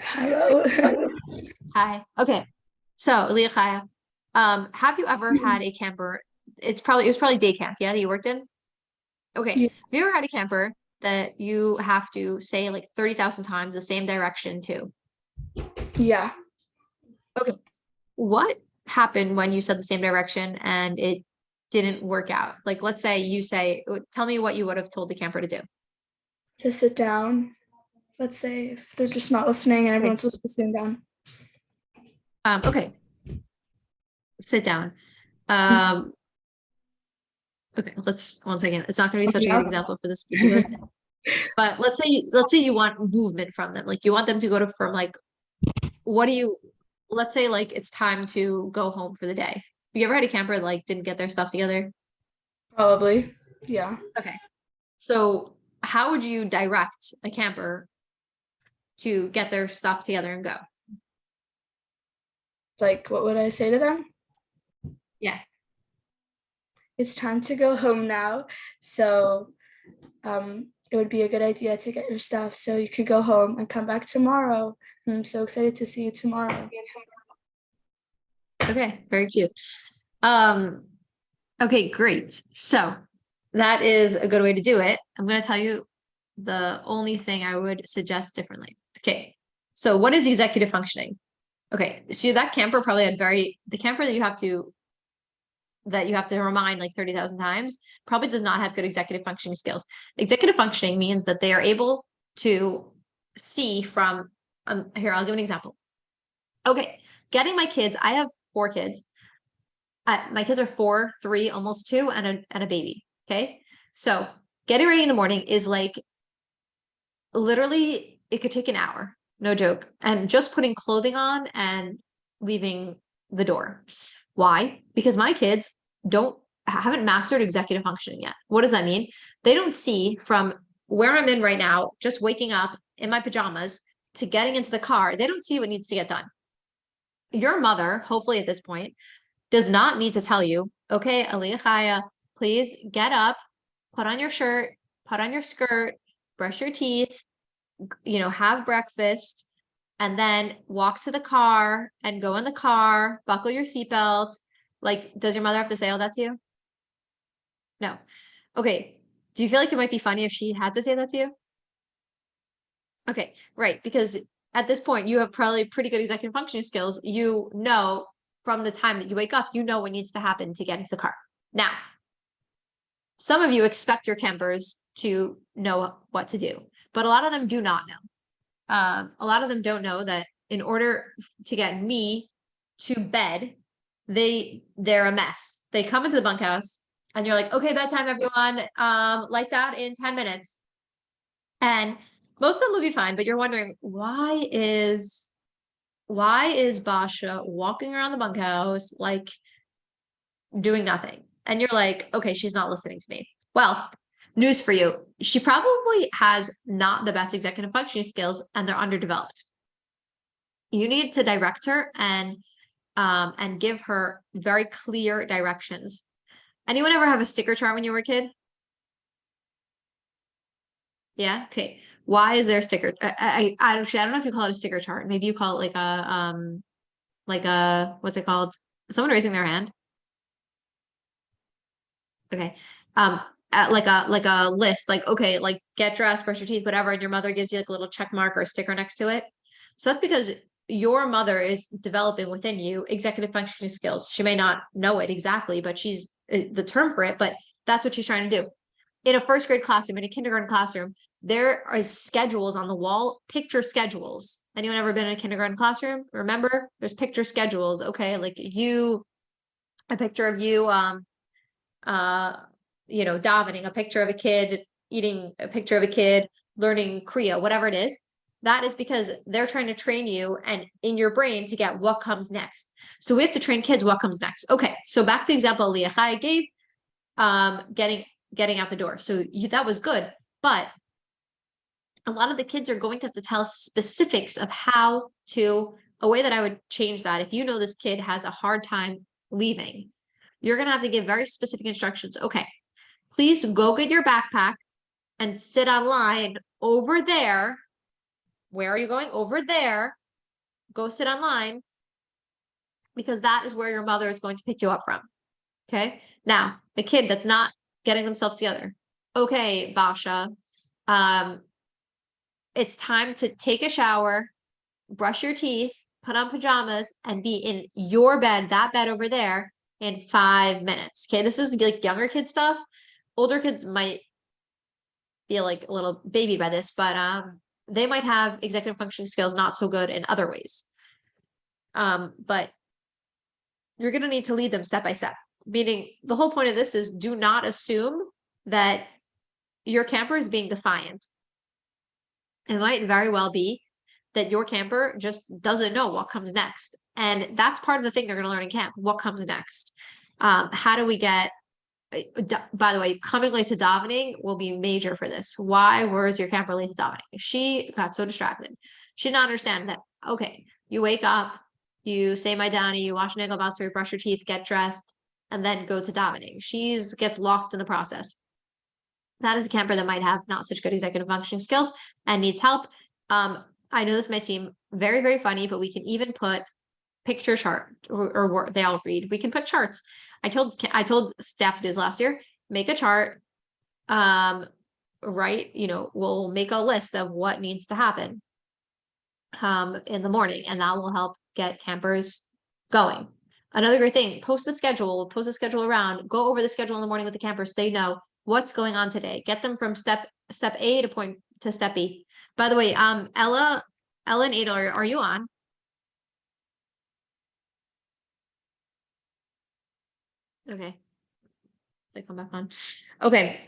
Hello. Hi. Okay. So Aliyah Chaya, have you ever had a camper? It was probably day camp, yeah, that you worked in? Okay. Yeah. Have you ever had a camper that you have to say like 30,000 times the same direction to? Yeah. Okay. What happen when you said the same direction and it didn't work out? Like, let's say you say, tell me what you would have told the camper to do. To sit down. Let's say if they're just not listening and everyone's supposed to be sitting down. Okay. Sit down. Okay, let's once again, it's not going to be such a good example for this particular thing. But let's say you want movement from them. Like you want them to go to from like, let's say like it's time to go home for the day. You ever had a camper like didn't get their stuff together? Probably. Yeah. Okay. So how would you direct a camper to get their stuff together and go? Like, what would I say to them? Yeah. It's time to go home now. So it would be a good idea to get your stuff so you could go home and come back tomorrow. I'm so excited to see you tomorrow. Okay, very cute. Okay, great. So that is a good way to do it. I'm going to tell you the only thing I would suggest differently. Okay, so what is executive functioning? Okay, so that camper probably had the camper that you have to remind like 30,000 times probably does not have good executive functioning skills. Executive functioning means that they are able to see from, here, I'll give an example. Okay, getting my kids, I have 4 kids. My kids are 4, 3, almost 2, and a baby. Okay. So getting ready in the morning is like literally it could take an hour, no joke. And just putting clothing on and leaving the door. Why? Because my kids haven't mastered executive functioning yet. What does that mean? They don't see from where I'm in right now, just waking up in my pajamas to getting into the car. They don't see what needs to get done. Your mother, hopefully at this point, does not need to tell you, okay, Aliyah Chaya, please get up, put on your shirt, put on your skirt, brush your teeth, have breakfast, and then walk to the car and go in the car, buckle your seatbelt. Like, does your mother have to say all that to you? No. Okay. Do you feel like it might be funny if she had to say that to you? Okay, right. Because at this point, you have probably pretty good executive functioning skills. You know from the time that you wake up, you know what needs to happen to get into the car. Now, some of you expect your campers to know what to do, but a lot of them do not know. A lot of them don't know that in order to get me to bed, they're a mess. They come into the bunkhouse and you're like, okay, bedtime, everyone. Lights out in 10 minutes. And most of them will be fine, but you're wondering, why is Basha walking around the bunkhouse like doing nothing? And you're like, okay, she's not listening to me. Well, news for you. She probably has not the best executive functioning skills and they're underdeveloped. You need to direct her and give her very clear directions. Anyone ever have a sticker chart when you were a kid? Yeah. Okay. Why is there a sticker? I actually, I don't know if you call it a sticker chart. Maybe you call it like a, what's it called? Someone raising their hand. Okay. Like a list, like, okay, like get dressed, brush your teeth, whatever. And your mother gives you like a little check mark or a sticker next to it. So that's because your mother is developing within you executive functioning skills. She may not know it exactly, but she's the term for it, but that's what she's trying to do. In a first grade classroom, in a kindergarten classroom, there are schedules on the wall, picture schedules. Anyone ever been in a kindergarten classroom? Remember, there's picture schedules. Okay, like a picture of you, davening, a picture of a kid eating, a picture of a kid learning Kriya, whatever it is. That is because they're trying to train you and in your brain to get what comes next. So we have to train kids what comes next. Okay, so back to the example Aliyah Chaya gave, getting out the door. So that was good, but a lot of the kids are going to have to tell specifics of how to, a way that I would change that. If you know this kid has a hard time leaving, you're going to have to give very specific instructions. Okay, please go get your backpack and sit on line over there. Where are you going? Over there. Go sit on line because that is where your mother is going to pick you up from. Okay. Now, the kid that's not getting themselves together. Okay, Basha, it's time to take a shower, brush your teeth, put on pajamas, and be in your bed, that bed over there, in 5 minutes. Okay, this is like younger kid stuff. Older kids might feel like a little baby by this, but they might have executive functioning skills not so good in other ways. But you're going to need to lead them step by step. Meaning the whole point of this is do not assume that your camper is being defiant. It might very well be that your camper just doesn't know what comes next. And that's part of the thing they're going to learn in camp. What comes next? How do we get, by the way, coming late to davening will be major for this. Why was your camper late to davening? She got so distracted. She did not understand that, okay, you wake up, you say my Dani, you wash nigel basur, brush your teeth, get dressed, and then go to davening. She's gets lost in the process. That is a camper that might have not such good executive functioning skills and needs help. I know this might seem very, very funny, but we can even put picture chart or they all read. We can put charts. I told staff to do this last year. Make a chart. Right. We'll make a list of what needs to happen in the morning, and that will help get campers going. Another great thing, post a schedule around, go over the schedule in the morning with the campers. They know what's going on today. Get them from step A to step B. By the way, Ella and Ada, are you on? Okay. They come back on. Okay.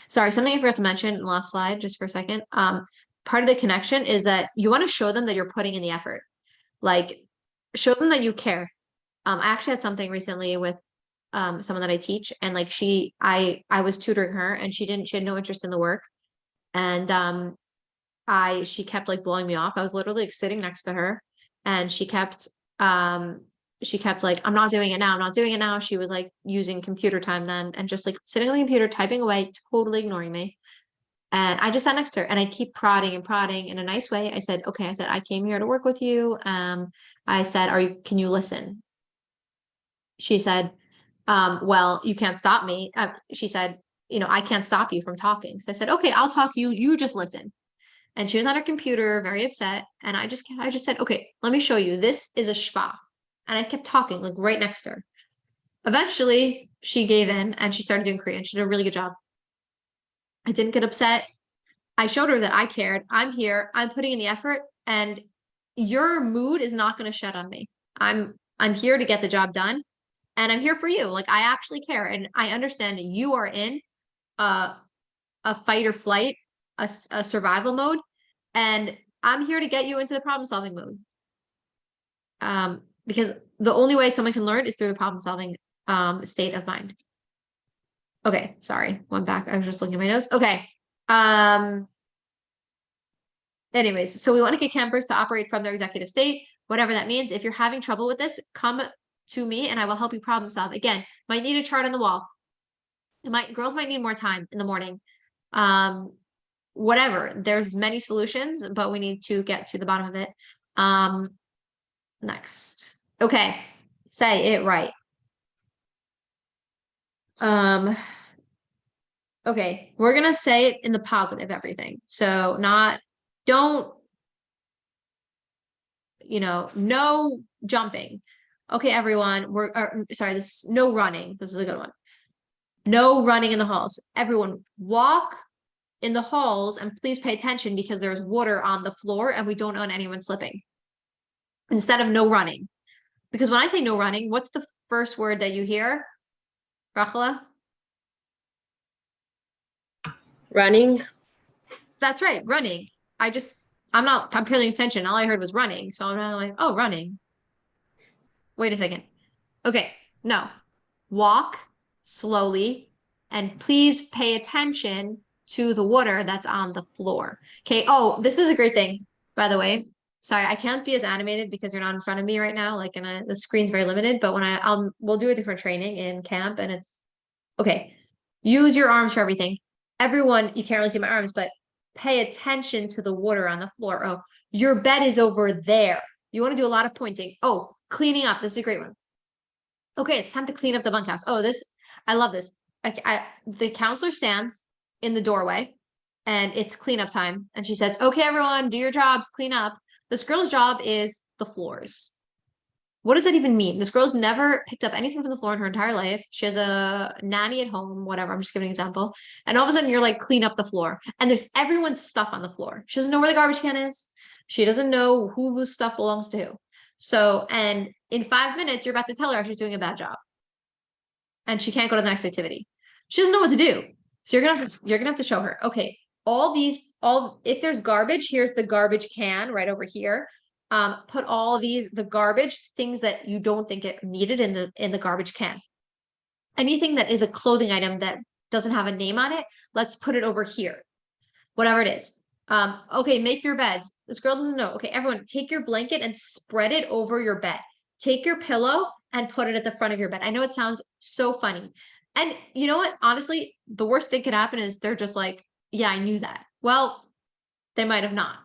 Sorry, something I forgot to mention in the last slide, just for a second. Part of the connection is that you want to show them that you're putting in the effort. Like, show them that you care. I actually had something recently with someone that I teach, and like I was tutoring her, and she had no interest in the work. And she kept like blowing me off. I was literally like sitting next to her, and she kept like, I'm not doing it now. I'm not doing it now. She was like using computer time then, and just like sitting on the computer, typing away, totally ignoring me. And I just sat next to her, and I keep prodding in a nice way. I said, okay, I came here to work with you. I said, can you listen? She said, well, you can't stop me. She said, I can't stop you from talking. So I said, okay, I'll talk, you just listen. And she was on her computer, very upset. And I just said, okay, let me show you. This is a shva. And I kept talking like right next to her. Eventually, she gave in and she started doing Korean. She did a really good job. I didn't get upset. I showed her that I cared. I'm here. I'm putting in the effort, and your mood is not going to shed on me. I'm here to get the job done, and I'm here for you. Like, I actually care, and I understand you are in a fight or flight, a survival mode, and I'm here to get you into the problem solving mode. Because the only way someone can learn is through the problem solving state of mind. Okay, sorry, went back. I was just looking at my notes. Okay. Anyways, so we want to get campers to operate from their executive state, whatever that means. If you're having trouble with this, come to me and I will help you problem solve. Again, might need a chart on the wall. Girls might need more time in the morning. Whatever. There's many solutions, but we need to get to the bottom of it. Next. Okay. Say it right. Okay, we're gonna say it in the positive, everything. So don't, no jumping. Okay, everyone, sorry, no running. This is a good one. No running in the halls. Everyone walk in the halls, and please pay attention because there's water on the floor and we don't want anyone slipping. Instead of no running. Because when I say no running, what's the first word that you hear? Rachela? Running. That's right, running. I'm paying attention. All I heard was running. So I'm like, oh, running. Wait a second. Okay, no. Walk slowly and please pay attention to the water that's on the floor. Okay. Oh, this is a great thing, by the way. Sorry, I can't be as animated because you're not in front of me right now. Like, and the screen's very limited, but when we'll do a different training in camp, and it's okay. Use your arms for everything. Everyone, you can't really see my arms, but pay attention to the water on the floor. Oh, your bed is over there. You want to do a lot of pointing. Oh, cleaning up. This is a great one. Okay, it's time to clean up the bunkhouse. Oh, I love this. The counselor stands in the doorway and it's cleanup time. And she says, okay, everyone, do your jobs, clean up. This girl's job is the floors. What does that even mean? This girl's never picked up anything from the floor in her entire life. She has a nanny at home, whatever. I'm just giving an example. And all of a sudden you're like, clean up the floor. And there's everyone's stuff on the floor. She doesn't know where the garbage can is. She doesn't know whose stuff belongs to who. So, and in 5 minutes, you're about to tell her she's doing a bad job. And she can't go to the next activity. She doesn't know what to do. So you're gonna have to show her, okay, if there's garbage, here's the garbage can right over here. Put all the garbage things that you don't think it needed in the garbage can. Anything that is a clothing item that doesn't have a name on it, let's put it over here. Whatever it is. Okay, make your beds. This girl doesn't know. Okay, everyone, take your blanket and spread it over your bed. Take your pillow and put it at the front of your bed. I know it sounds so funny. And you know what? Honestly, the worst thing could happen is they're just like, yeah, I knew that. Well, they might have not.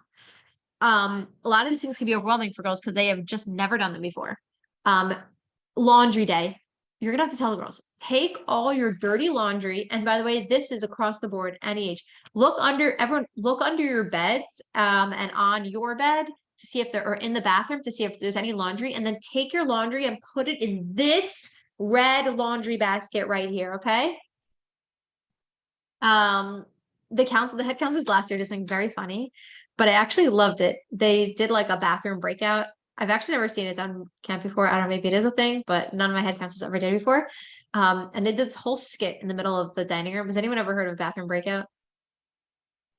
A lot of these things can be overwhelming for girls because they have just never done them before. Laundry day. You're gonna have to tell the girls, take all your dirty laundry. And by the way, this is across the board, any age. Look under your beds, and on your bed to see if or in the bathroom to see if there's any laundry, and then take your laundry and put it in this red laundry basket right here, okay? The head counselors last year did something very funny, but I actually loved it. They did like a bathroom breakout. I've actually never seen it done camp before. I don't know, maybe it is a thing, but none of my head counselors ever did before. And they did this whole skit in the middle of the dining room. Has anyone ever heard of a bathroom breakout?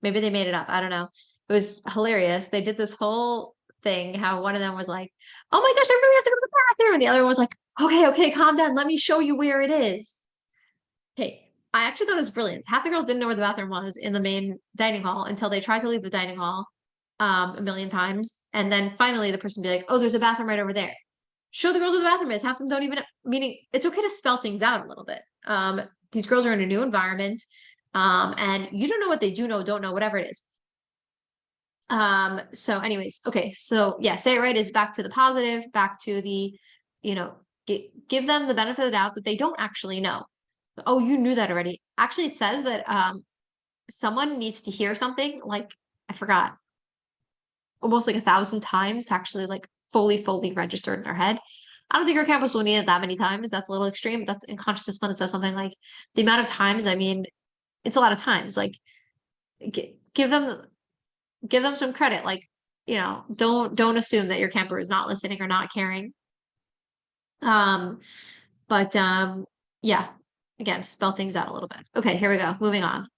Maybe they made it up. I don't know. It was hilarious. They did this whole thing, how one of them was like, oh my gosh, everybody has to go to the bathroom. And the other one was like, okay, calm down. Let me show you where it is. Hey, I actually thought it was brilliant. Half the girls didn't know where the bathroom was in the main dining hall until they tried to leave the dining hall a million times. And then finally the person would be like, oh, there's a bathroom right over there. Show the girls where the bathroom is. Half of them don't even, meaning it's okay to spell things out a little bit. These girls are in a new environment. And you don't know what they don't know, whatever it is. So anyways, okay. So yeah, say it right is back to the positive, back to the, give them the benefit of the doubt that they don't actually know. Oh, you knew that already. Actually, it says that someone needs to hear something like, I forgot, almost like 1,000 times to actually like fully register in their head. I don't think your campus will need it that many times. That's a little extreme. That's in conscious discipline. It says something like the amount of times. I mean, it's a lot of times. Like, give them some credit. Like, don't assume that your camper is not listening or not caring. Yeah. Again, spell things out a little bit. Okay, here we go. Moving on.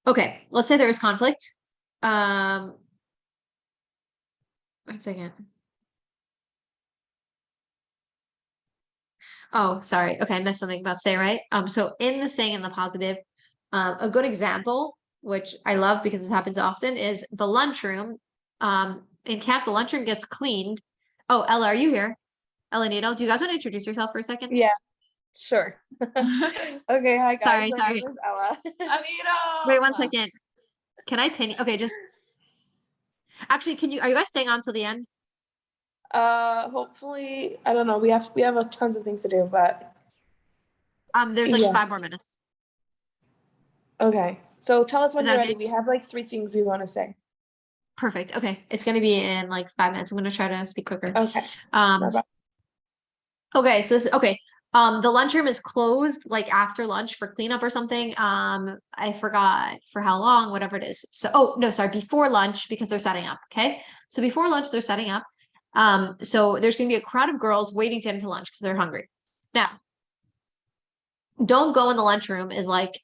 Okay, let's say there is conflict. 1 second. Oh, sorry. Okay, I missed something about say right. So in the saying in the positive, a good example, which I love because this happens often, is the lunchroom. In camp, the lunchroom gets cleaned. Oh, Ella, are you here? Ella Needle, do you guys want to introduce yourself for a second? Yeah, sure. Okay, hi guys. Sorry. My name is Ella. Amino. Wait 1 second. Can I pin? Okay, just actually, are you guys staying on till the end? Hopefully, I don't know. We have tons of things to do, but there's like yeah. 5 more minutes. Okay, so tell us when Is you're that ready. okay? We have like 3 things we want to say. Perfect. Okay, it's gonna be in like 5 minutes. I'm gonna try to speak quicker. Okay. Bye-bye. Okay, so okay. The lunchroom is closed like after lunch for cleanup or something. I forgot for how long, whatever it is. So, oh no, sorry, before lunch because they're setting up. Okay, so before lunch they're setting up. So there's gonna be a crowd of girls waiting to get into lunch because they're hungry. Now, don't go in the lunchroom is like,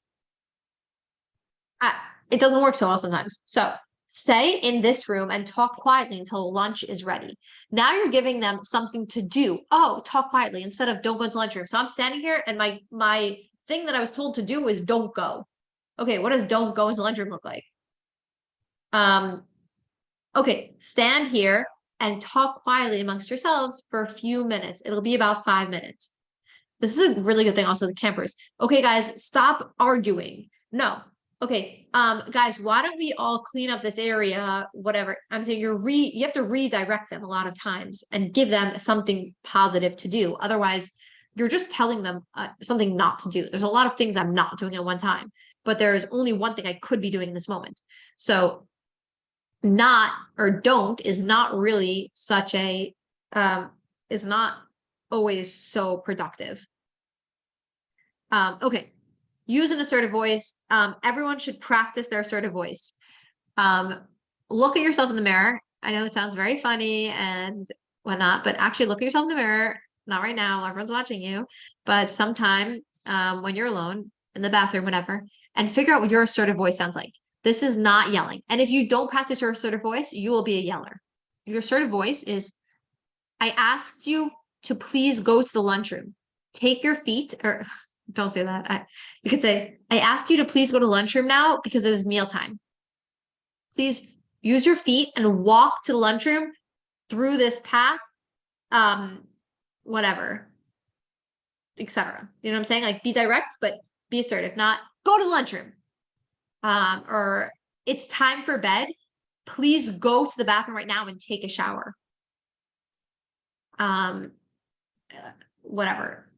it doesn't work so well sometimes. So stay in this room and talk quietly until lunch is ready. Now you're giving them something to do. Oh, talk quietly instead of don't go into lunchroom. So I'm standing here and my thing that I was told to do is don't go. Okay, what does don't go into lunchroom look like? Okay, stand here and talk quietly amongst yourselves for a few minutes. It'll be about 5 minutes. This is a really good thing also the campers. Okay, guys, stop arguing. No. Okay, guys, why don't we all clean up this area, whatever. I'm saying you have to redirect them a lot of times and give them something positive to do. Otherwise, you're just telling them something not to do. There's a lot of things I'm not doing at one time. but there is only one thing I could be doing in this moment. So not or don't is not really such a is not always so productive. Okay. Use an assertive voice. Everyone should practice their assertive voice. Look at yourself in the mirror. I know it sounds very funny and whatnot, but actually look at yourself in the mirror. Not right now, everyone's watching you, but sometime when you're alone in the bathroom, whatever, and figure out what your assertive voice sounds like. This is not yelling. And if you don't practice your assertive voice, you will be a yeller. Your assertive voice is, I asked you to please go to the lunchroom. Take your feet, or don't say that. You could say, I asked you to please go to lunchroom now because it is mealtime. Please use your feet and walk to the lunchroom through this path, whatever, etc. You know what I'm saying? Like, be direct, but be assertive, not go to the lunchroom. Or it's time for bed. Please go to the bathroom right now and take a shower. Whatever.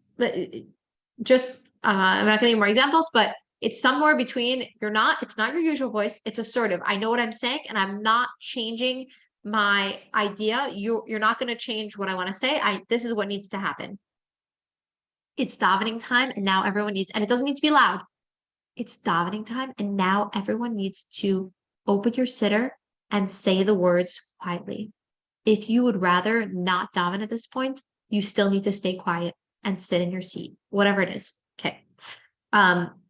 Just I'm not gonna give more examples, but it's somewhere between it's not your usual voice, it's assertive. I know what I'm saying, and I'm not changing my idea. You're not gonna change what I want to say. This is what needs to happen. It's davening time, and now everyone needs, and it doesn't need to be loud. It's davening time, and now everyone needs to open your sitter and say the words quietly. If you would rather not daven at this point, you still need to stay quiet and sit in your seat, whatever it is. Okay.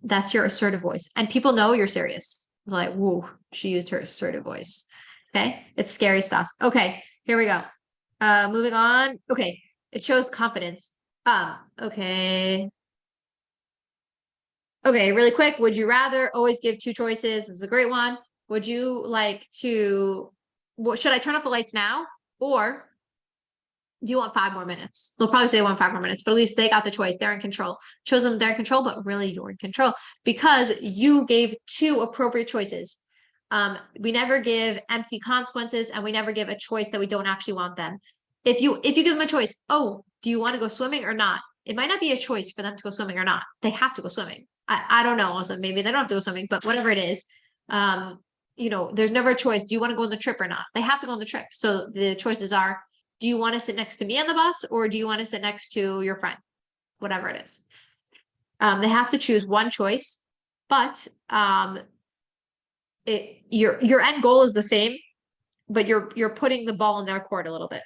That's your assertive voice. And people know you're serious. It's like, whoa, she used her assertive voice. Okay. It's scary stuff. Okay. Here we go. Moving on. Okay. It shows confidence. Okay. Okay. Really quick. Would you rather always give two choices? This is a great one. Would you like to, should I turn off the lights now? Or do you want 5 more minutes? They'll probably say they want 5 more minutes, but at least they got the choice. They're in control. Shows them they're in control, but really you're in control because you gave 2 appropriate choices. We never give empty consequences, and we never give a choice that we don't actually want them. If you give them a choice, oh, do you want to go swimming or not? It might not be a choice for them to go swimming or not. They have to go swimming. I don't know. Also, maybe they don't have to go swimming, but whatever it is, there's never a choice. Do you want to go on the trip or not? They have to go on the trip. So the choices are, do you want to sit next to me on the bus, or do you want to sit next to your friend? Whatever it is. They have to choose one choice, but your end goal is the same, but you're putting the ball in their court a little bit.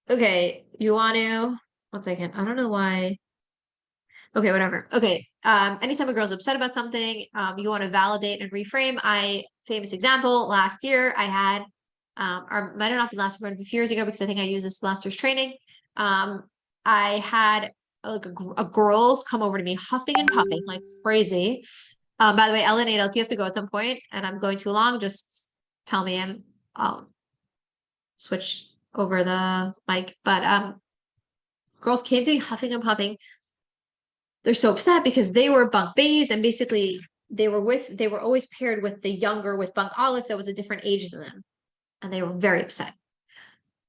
Okay, you want to, 1 second. I don't know why. Okay, whatever. Okay. Anytime a girl's upset about something, you want to validate and reframe. Famous example, last year I had, or might have not been last year, but a few years ago, because I think I used this last year's training. I had like a girls come over to me huffing and puffing like crazy. By the way, Ellen, if you have to go at some point and I'm going too long, just tell me and I'll switch over the mic. But girls came to me huffing and puffing. They're so upset because they were bunk bays, and basically they were always paired with the younger with bunk Olive that was a different age than them, and they were very upset.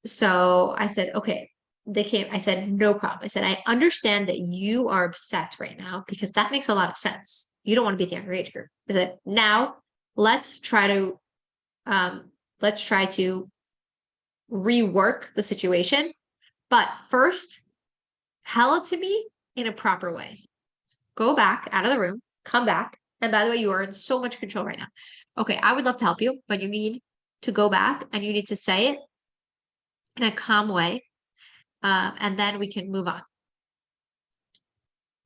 So I said, okay, I said, no problem. I said, I understand that you are upset right now because that makes a lot of sense. You don't want to be the younger age group. I said, now let's try to rework the situation, but first tell it to me in a proper way. Go back out of the room, come back. And by the way, you are in so much control right now. Okay, I would love to help you, but you need to go back and you need to say it in a calm way. And then we can move on.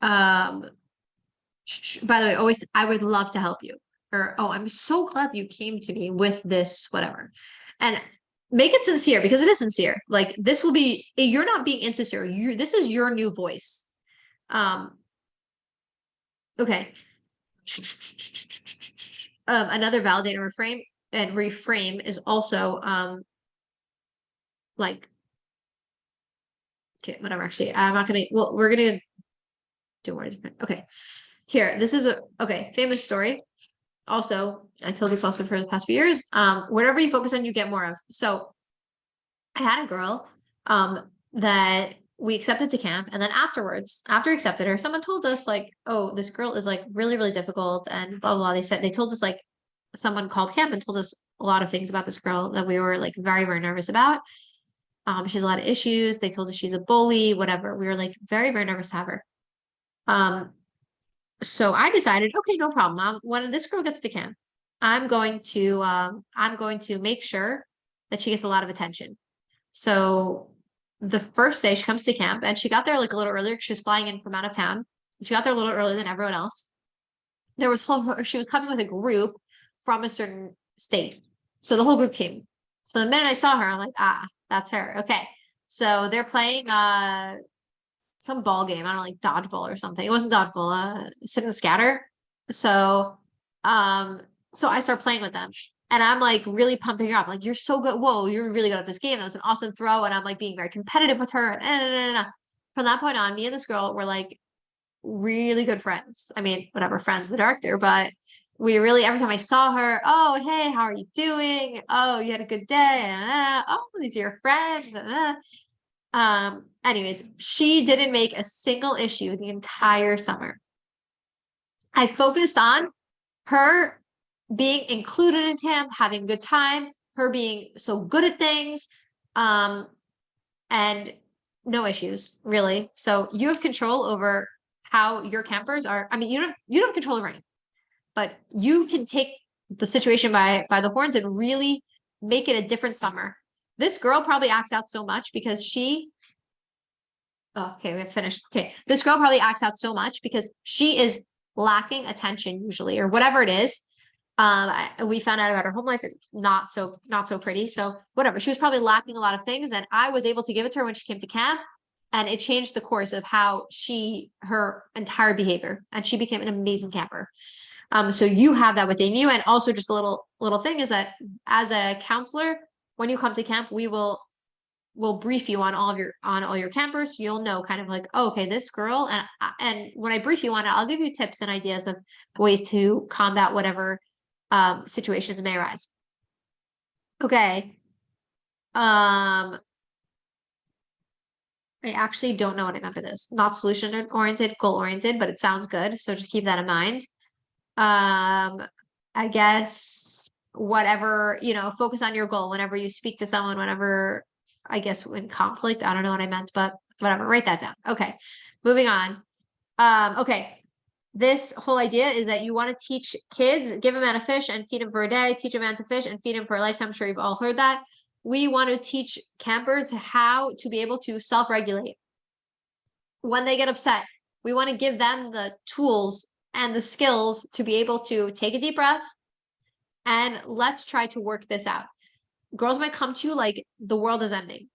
By the way, I would love to help you. Or, oh, I'm so glad you came to me with this, whatever. And make it sincere, because it is sincere. Like, this will be, you're not being insincere. This is your new voice. Okay. Another validator reframe is also like, okay, whatever. Actually, I'm not gonna. Well, we're gonna do more different. Okay, here. This is a famous story. Also, I told this also for the past few years. Whatever you focus on, you get more of. So, I had a girl that we accepted to camp, and then afterwards, after we accepted her, someone told us like, oh, this girl is like really, really difficult and blah, blah, blah. They told us like someone called camp and told us a lot of things about this girl that we were like very, very nervous about. She has a lot of issues. They told us she's a bully, whatever. We were like very, very nervous to have her. So I decided, okay, no problem, Mom. When this girl gets to camp, I'm going to make sure that she gets a lot of attention. So the first day she comes to camp, and she got there like a little earlier because she was flying in from out of town. She got there a little earlier than everyone else. She was coming with a group from a certain state. So the whole group came. So the minute I saw her, I'm like, ah, that's her. Okay. So they're playing some ball game. I don't know, like dodgeball or something. It wasn't dodgeball, sit and scatter. So so I start playing with them. And I'm like really pumping her up. Like, you're so good. Whoa, you're really good at this game. That was an awesome throw. And I'm like being very competitive with her. And from that point on, me and this girl were like really good friends. I mean, whatever, friends with the director, but we really, every time I saw her, oh, hey, how are you doing? Oh, you had a good day. Oh, these are your friends. Anyways, she didn't make a single issue the entire summer. I focused on her being included in camp, having a good time, her being so good at things, and no issues, really. So you have control over how your campers are. I mean, you don't have control over anything, but you can take the situation by the horns and really make it a different summer. This girl probably acts out so much because she okay, we have finished. Okay, this girl probably acts out so much because she is lacking attention usually, or whatever it is. We found out about her home life. It's not so pretty. So whatever, she was probably lacking a lot of things, and I was able to give it to her when she came to camp, and it changed the course of how her entire behavior, and she became an amazing camper. So you have that within you, and also just a little thing is that as a counselor, when you come to camp, we'll brief you on all your campers. You'll know kind of like, oh, okay, this girl, and when I brief you on it, I'll give you tips and ideas of ways to combat whatever situations may arise. Okay. I actually don't know what I meant by this. Not solution oriented, goal oriented, but it sounds good. So just keep that in mind. I guess whatever, focus on your goal whenever you speak to someone, whenever, I guess, in conflict. I don't know what I meant, but whatever, write that down. Okay, moving on. Okay, this whole idea is that you want to teach kids, give a man a fish and feed him for a day, teach a man to fish and feed him for a lifetime. I'm sure you've all heard that. We want to teach campers how to be able to self-regulate. When they get upset, we want to give them the tools and the skills to be able to take a deep breath and let's try to work this out. Girls might come to you like the world is ending.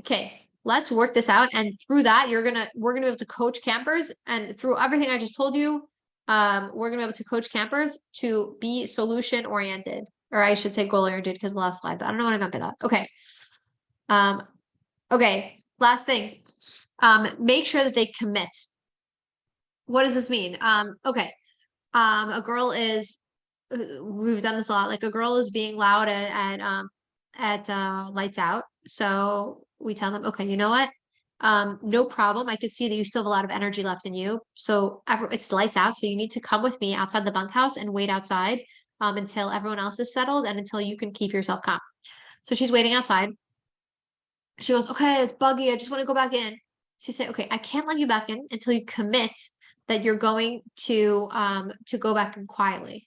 Okay, let's work this out. And through that, we're gonna be able to coach campers. And through everything I just told you, we're gonna be able to coach campers to be solution oriented, or I should say goal oriented because the last slide, but I don't know what I meant by that. Okay. Okay, last thing. Make sure that they commit. What does this mean? Okay. A girl is, we've done this a lot, like a girl is being loud at lights out. So we tell them, okay, you know what? No problem. I can see that you still have a lot of energy left in you. So it's lights out. So you need to come with me outside the bunkhouse and wait outside until everyone else is settled and until you can keep yourself calm. So she's waiting outside. She goes, okay, it's buggy. I just want to go back in. She said, okay, I can't let you back in until you commit that you're going to go back in quietly.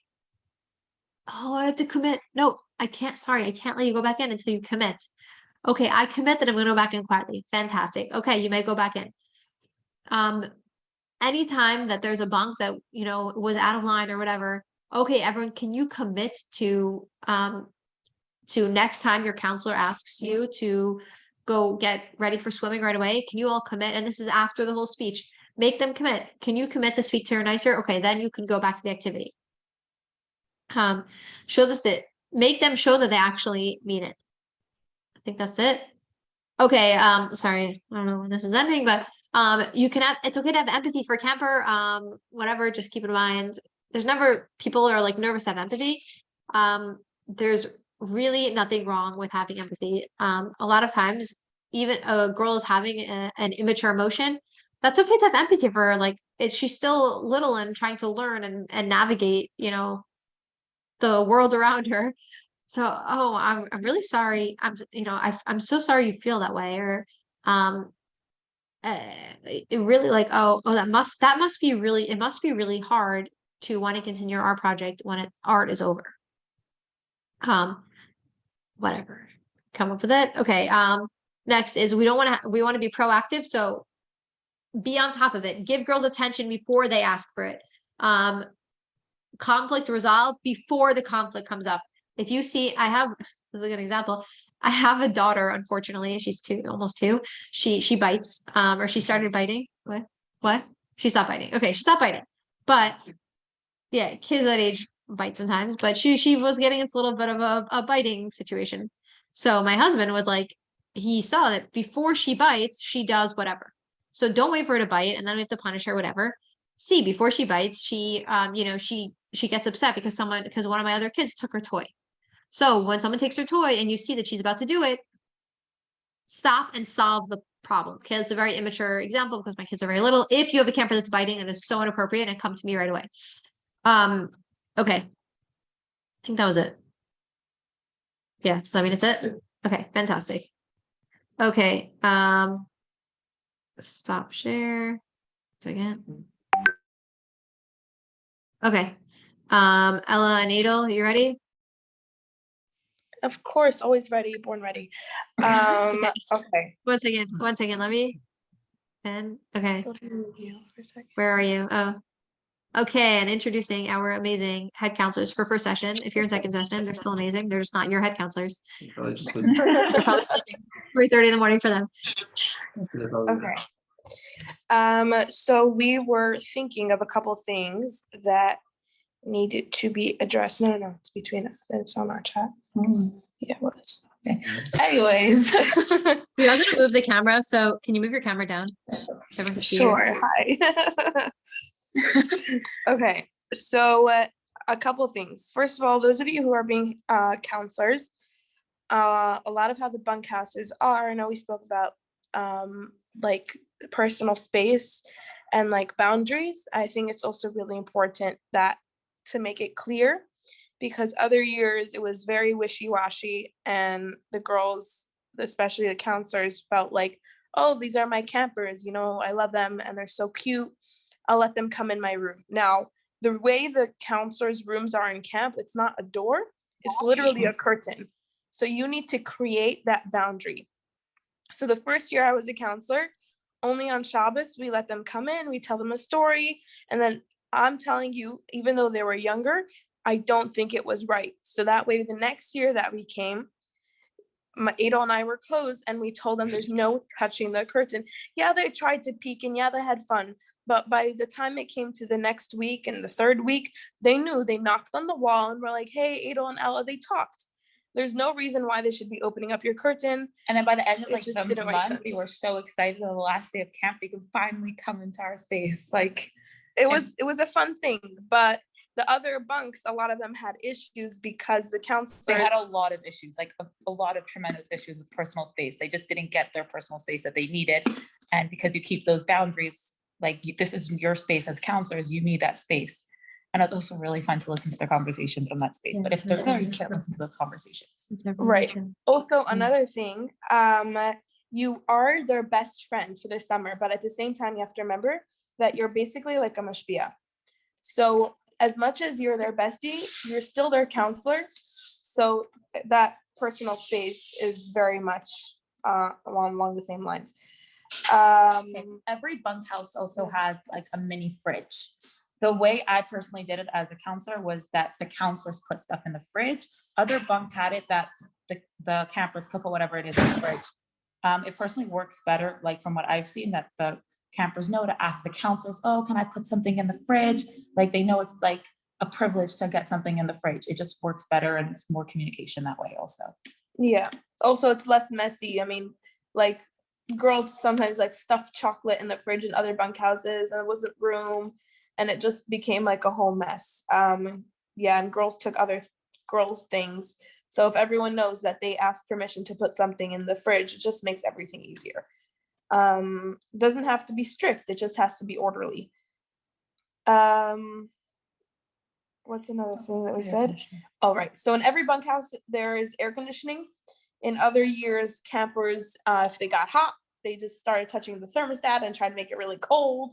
Oh, I have to commit. No, I can't. Sorry, I can't let you go back in until you commit. Okay, I commit that I'm going to go back in quietly. Fantastic. Okay, you may go back in. Anytime that there's a bunk that, was out of line or whatever, okay, everyone, can you commit to next time your counselor asks you to go get ready for swimming right away? Can you all commit? And this is after the whole speech. Make them commit. Can you commit to speak to her nicer? Okay, then you can go back to the activity. Make them show that they actually mean it. I think that's it. Okay, sorry, I don't know when this is ending, but it's okay to have empathy for a camper. Whatever, just keep in mind, people are like nervous to have empathy. There's really nothing wrong with having empathy. A lot of times even a girl is having an immature emotion, that's okay to have empathy for her. Like she's still little and trying to learn and navigate, the world around her. So, oh, I'm really sorry. I'm so sorry you feel that way. Or, um, it really like, that must be really, it must be really hard to want to continue your art project when art is over. Whatever. Come up with it. Okay. Next is we want to be proactive. So be on top of it. Give girls attention before they ask for it. Conflict resolve before the conflict comes up. If you see, this is a good example. I have a daughter, unfortunately, she's almost two. She bites, or she started biting. What? She stopped biting. Okay, she stopped biting. But yeah, kids that age bite sometimes, but she was getting into a little bit of a biting situation. So my husband was like, he saw that before she bites, she does whatever. So don't wait for her to bite and then we have to punish her, whatever. See, before she bites, she gets upset because one of my other kids took her toy. So when someone takes her toy and you see that she's about to do it, stop and solve the problem. Okay, it's a very immature example because my kids are very little. If you have a camper that's biting and is so inappropriate, and come to me right away. Okay. I think that was it. Yeah, so I mean it's it. Okay, fantastic. Okay, stop share. Second. Okay. Ella and Adel, you ready? Of course, always ready, born ready. Okay. Okay. One second, let me. Okay, Go to review for a second. where are you? Oh. Okay, and introducing our amazing head counselors for first session. If you're in second session, they're still amazing. They're just not your head counselors. Probably just They're probably sleeping 3:30 in the morning for them. Okay. So we were thinking of a couple things that needed to be addressed. No, it's on our chat. Yeah, well, it's okay. Anyways. We also need to move the camera, so can you move your camera down? So everyone can see you. Sure. Hi. Okay, so a couple things. First of all, those of you who are being counselors, a lot of how the bunkhouses are, I know we spoke about like personal space and like boundaries. I think it's also really important that to make it clear, because other years it was very wishy-washy and the girls, especially the counselors, felt like, oh, these are my campers, I love them and they're so cute, I'll let them come in my room. Now, the way the counselors' rooms are in camp, it's not a door, it's literally a curtain. So you need to create that boundary. So the first year I was a counselor, only on Shabbos, we let them come in, we tell them a story, and then I'm telling you, even though they were younger, I don't think it was right. So that way, the next year that we came, Adel and I were closed, and we told them there's no touching the curtain. Yeah, they tried to peek, and yeah, they had fun. But by the time it came to the next week and the third week, they knew. They knocked on the wall and were like, hey, Adel and Ella, they talked. There's no reason why they should be opening up your curtain. And then by the end of It just the didn't make month, sense. we were so excited on the last day of camp, they could finally come into our space. Like It was a fun thing, but the other bunks, a lot of them had issues because the counselors. they had a lot of issues, like a lot of tremendous issues with personal space. They just didn't get their personal space that they needed. And because you keep those boundaries, like this is your space as counselors, you need that space. And it's also really fun to listen to the conversation from that space. But if they're there, you can't listen to the conversations. Right. Also, another thing, you are their best friend for the summer, but at the same time, you have to remember that you're basically like a mashpia. So as much as you're their bestie, you're still their counselor. So that personal space is very much along the same lines. Every bunkhouse also has like a mini fridge. The way I personally did it as a counselor was that the counselors put stuff in the fridge. Other bunks had it that the campers cook or whatever it is in the fridge. It personally works better, like from what I've seen, that the campers know to ask the counselors, oh, can I put something in the fridge? Like they know it's like a privilege to get something in the fridge. It just works better and it's more communication that way also. Yeah. Also, it's less messy. I mean, like girls sometimes like stuff chocolate in the fridge in other bunkhouses and it wasn't room. And it just became like a whole mess. Yeah, and girls took other girls' things So if everyone knows that they ask permission to put something in the fridge, it just makes everything easier. Doesn't have to be strict, it just has to be orderly. What's another thing that we said? Oh, right. So in every bunkhouse, there is air conditioning. In other years, campers, if they got hot, they just started touching the thermostat and tried to make it really cold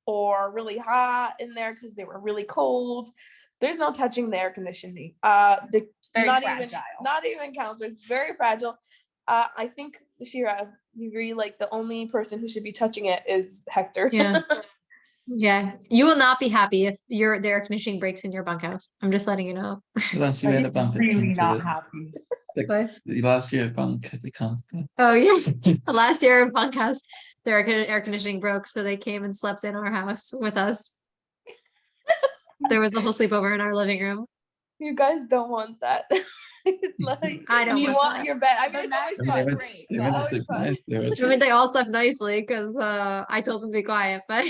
or really hot in there because they were really cold. There's no touching the air conditioning. The Very not fragile. not even counselors. It's very fragile. I think, Shira, you agree, like the only person who should be touching it is Hector. Yeah. Yeah, you will not be happy if the air conditioning breaks in your bunkhouse. I'm just letting you know. Last year Like, in a it's bunk, it really came to not the, happy. What? the last year bunk, they can't. Oh yeah, last year in bunkhouse, their air conditioning broke, so they came and slept in our house with us. There was a whole sleepover in our living room. You guys don't want that. Like, I don't you want want that. your bed. I The mean, it's always nights I mean, are fun. great. They but went to always sleep fun. nice. There was I mean, they all slept nicely because I told them to be quiet, but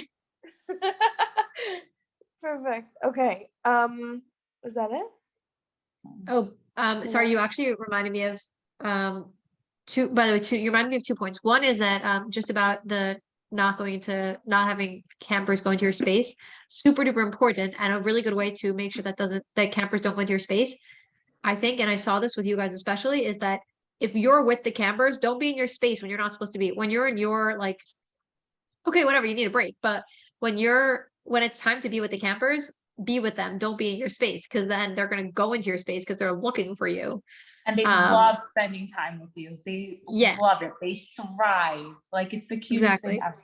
Perfect. Okay. Was that it? oh, sorry, you actually reminded me of two, by the way, you reminded me of 2 points. One is that just about the not having campers go into your space, super duper important and a really good way to make sure that campers don't go into your space. I think, and I saw this with you guys especially, is that if you're with the campers, don't be in your space when you're not supposed to be. When you're in your like, okay, whatever, you need a break, but when it's time to be with the campers, be with them. Don't be in your space because then they're gonna go into your space because they're looking for you. And they love spending time with you. They Yes. love it. They thrive. Like, it's the cutest Exactly. thing ever.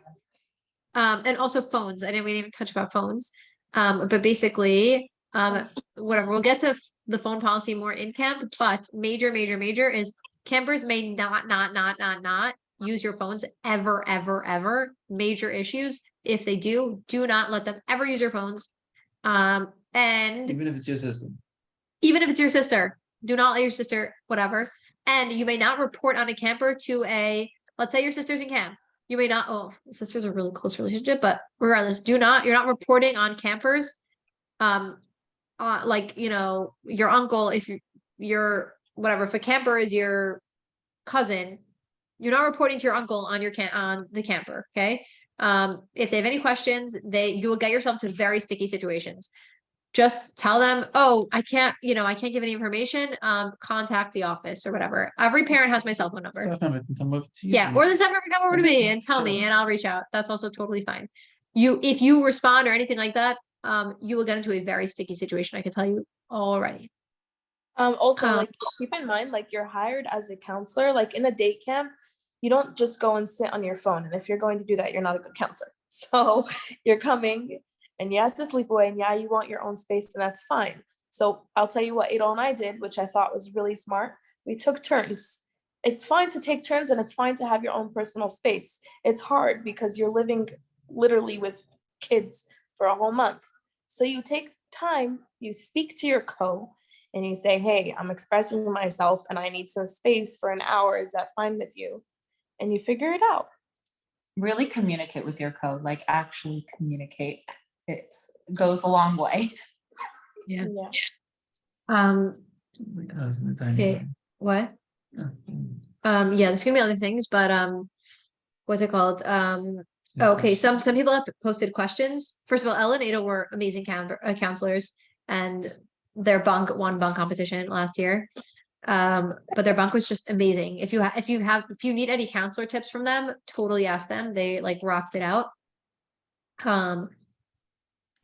And also phones. We didn't even touch about phones. But basically, whatever. We'll get to the phone policy more in camp, but major is campers may not use your phones ever. Major issues. If they do not let them ever use your phones. And Even if it's your system. even if it's your sister, do not let your sister, whatever. And you may not report on a camper to let's say your sister's in camp. You may not, sisters are a really close relationship, but regardless, you're not reporting on campers. Like, your uncle, if you're whatever, if a camper is your cousin, you're not reporting to your uncle on the camper. Okay. If they have any questions, you will get yourself to very sticky situations. Just tell them, I can't give any information. Contact the office or whatever. Every parent has my cell phone number. Staff member can come over to you. Yeah, or the staff member come over to And me then and tell me chill. and I'll reach out. That's also totally fine. If you respond or anything like that, you will get into a very sticky situation. I can tell you already. Also, Um, like, keep in mind, like, you're hired as a counselor. Like, in a day camp, you don't just go and sit on your phone. And if you're going to do that, you're not a good counselor. So you're coming and you have to sleep away, and yeah, you want your own space, and that's fine. So I'll tell you what Adol and I did, which I thought was really smart. We took turns. It's fine to take turns, and it's fine to have your own personal space. It's hard because you're living literally with kids for a whole month. So you take time, you speak to your co, and you say, hey, I'm expressing myself and I need some space for an hour. Is that fine with you? And you figure it out. Really communicate with your code. Like, actually communicate. It goes a long way. Yeah. Yeah. Okay. What? Yeah. Yeah, there's gonna be other things, but what's it called? Okay, some people have posted questions. First of all, Ella and Ada were amazing counselors, and their bunk won bunk competition last year. But their bunk was just amazing. If you need any counselor tips from them, totally ask them. They like rocked it out.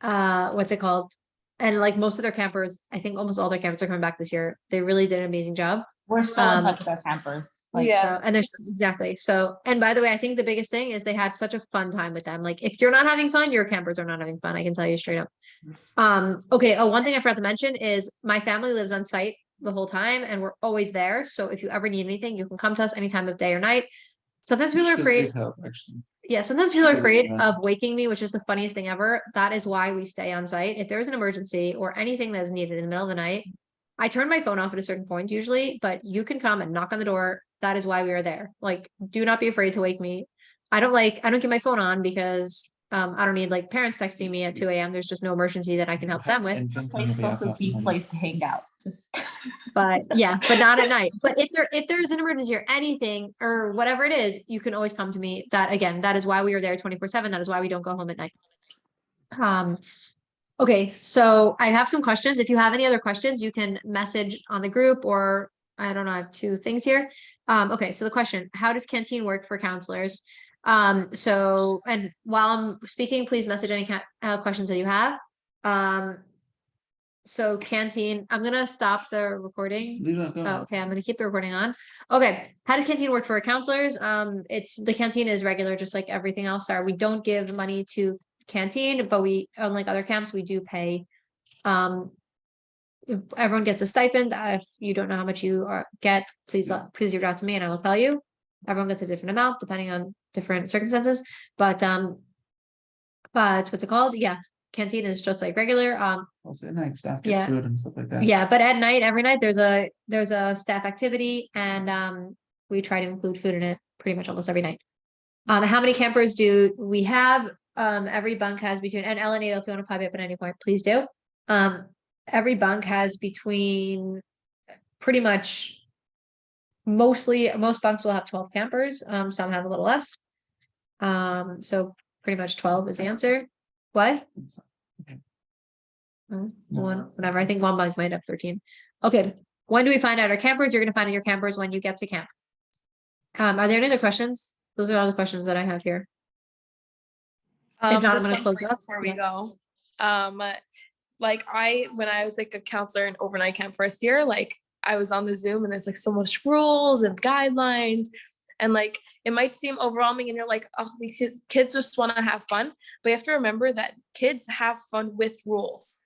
What's it called? And like most of their campers, I think almost all their campers are coming back this year. They really did an amazing job. We're still in touch with our campers. Like, Yeah. And there's exactly. So, and by the way, I think the biggest thing is they had such a fun time with them. Like if you're not having fun, your campers are not having fun. I can tell you straight up. Okay. Oh, one thing I forgot to mention is my family lives on site the whole time and we're always there. So if you ever need anything, you can come to us any time of day or night. Sometimes people are afraid. Actually. Yeah, sometimes people are Really afraid nice. of waking me, which is the funniest thing ever. That is why we stay on site. If there's an emergency or anything that is needed in the middle of the night, I turn my phone off at a certain point usually, but you can come and knock on the door. That is why we are there. Like, do not be afraid to wake me. I don't keep my phone on because I don't need like parents texting me at 2 a.m. There's just no emergency that I can help them with. Infants Place will is be up also after the morning. place to hang out, just. But yeah, but not at night. But if there's an emergency or anything or whatever it is, you can always come to me. That again, that is why we are there 24/7. That is why we don't go home at night. Okay, so I have some questions. If you have any other questions, you can message on the group or I don't know, I have two things here. Okay, so the question, how does canteen work for counselors? So, and while I'm speaking, please message any questions that you have. So canteen, I'm gonna stop the Just recording. leave it, go Oh, ahead. okay, I'm gonna keep the recording on. Okay, how does canteen work for our counselors? It's the canteen is regular, just like everything else are. We don't give money to canteen, but we, unlike other camps, we do pay. If everyone gets a stipend. If you don't know how much you get, please reach out to me and I will tell you. Everyone gets a different amount depending on different circumstances, but what's it called? Yeah, canteen is just like regular. Also at night, staff Yeah. get food and stuff like that. Yeah, but at night, every night there's a staff activity and we try to include food in it pretty much almost every night. How many campers do we have? Every bunk has between, and Ellen, if you want to pipe up at any point, please do. Every bunk has between pretty much most bunks will have 12 campers. Some have a little less. So pretty much 12 is the answer. What? It's- One, whatever. I think one bunk might have 13. Okay. When do we find out our campers? You're gonna find out your campers when you get to camp. Are there any other questions? Those are all the questions that I have here. If not, I'm Just gonna one close thing up. before we Yeah. go. Like when I was like a counselor in overnight camp first year, like I was on the Zoom and there's like so much rules and guidelines and like it might seem overwhelming and you're like, oh, these kids just want to have fun. But you have to remember that kids have fun with rules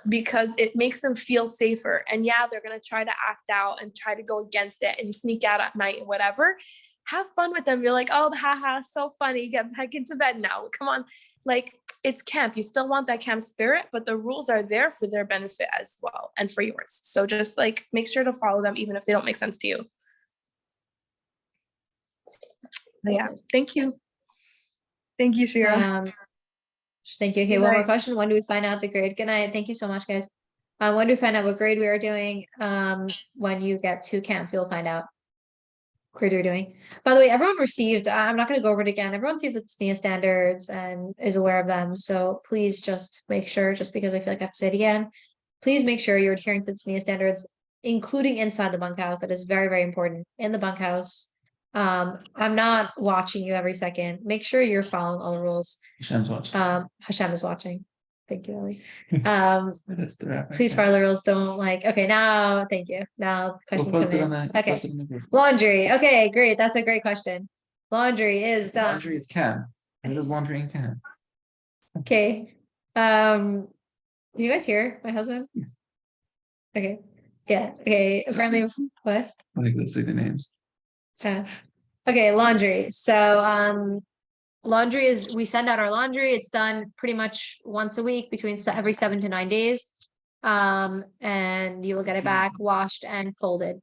because it makes them feel safer. And yeah, they're gonna try to act out and try to go against it and sneak out at night and whatever. Have fun with them. You're like, oh, haha, so funny. Get back into bed now. Come on. Like it's camp. You still want that camp spirit, but the rules are there for their benefit as well and for yours. So just like make sure to follow them even if they don't make sense to you. But yeah, thank you. Thank you, Shira. Thank you. Okay, Good one more night. question. When do we find out the grade? Good night. Thank you so much, guys. When do we find out what grade we are doing? When you get to camp, you'll find out what grade you're doing. By the way, everyone received, I'm not gonna go over it again. Everyone received the SNEA standards and is aware of them. So please just make sure, just because I feel like I have to say it again, please make sure you're adhering to the SNEA standards, including inside the bunkhouse. That is very, very important in the bunkhouse. I'm not watching you every second. Make sure you're following all the rules. Hashem's watching. Hashem is watching. Thank you, Ellie. That's the wrap right Please there. follow the rules. Don't like, okay, now, thank you. Now We'll questions post come it on in. the, Okay, post it in the group. laundry. Okay, great. That's a great question. Laundry is done. Laundry, it's Ken. It is laundry and Ken. Okay. You guys hear my husband? Yes. Okay. Yeah. Okay. Apparently, what? What exactly the names? Okay, laundry. So, laundry is, we send out our laundry. It's done pretty much once a week between every 7 to 9 days. And you will get it back washed and folded.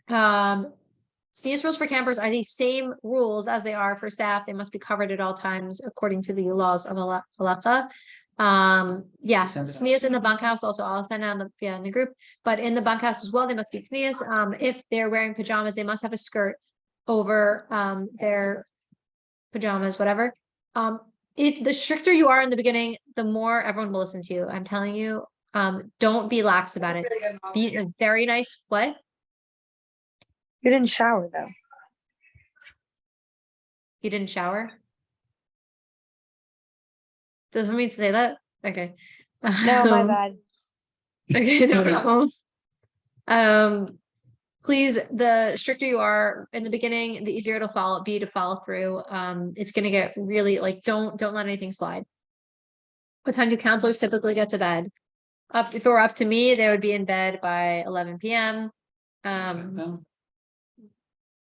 SNEAS rules for campers are the same rules as they are for staff. They must be covered at all times according to the laws of Halacha. Yeah, Send it out. SNEAS in the bunkhouse also, I'll send it on in the group, but in the bunkhouse as well, they must be SNEAS. If they're wearing pajamas, they must have a skirt over their pajamas, whatever. If the stricter you are in the beginning, the more everyone will listen to you. I'm telling you, don't be lax about it. Be a very nice, what? You didn't shower though. You didn't shower? Doesn't mean to say that? Okay. No, my bad. Okay, no problem. Please, the stricter you are in the beginning, the easier it'll be to follow through. It's gonna get really like, don't let anything slide. What time do counselors typically get to bed? If it were up to me, they would be in bed by 11 p.m. No?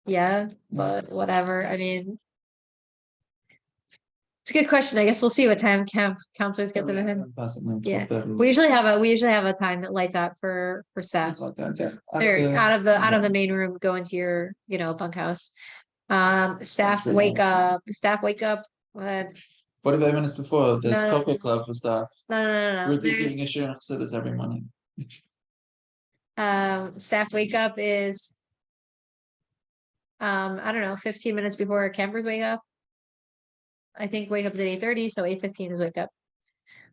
Yeah, but whatever. I mean, it's a good question. I guess we'll see what time counselors get to bed. Yeah, we usually have a time that lights out for staff. Or out of the main room, go into your, bunkhouse. Staff wake up, 45 minutes before, there's No, no, Cocoa no. Club for stuff. No. Ruthie's doing a There's, show so this every morning. staff wake up is I don't know, 15 minutes before campers wake up. I think wake up is at 8:30, so 8:15 is wake up.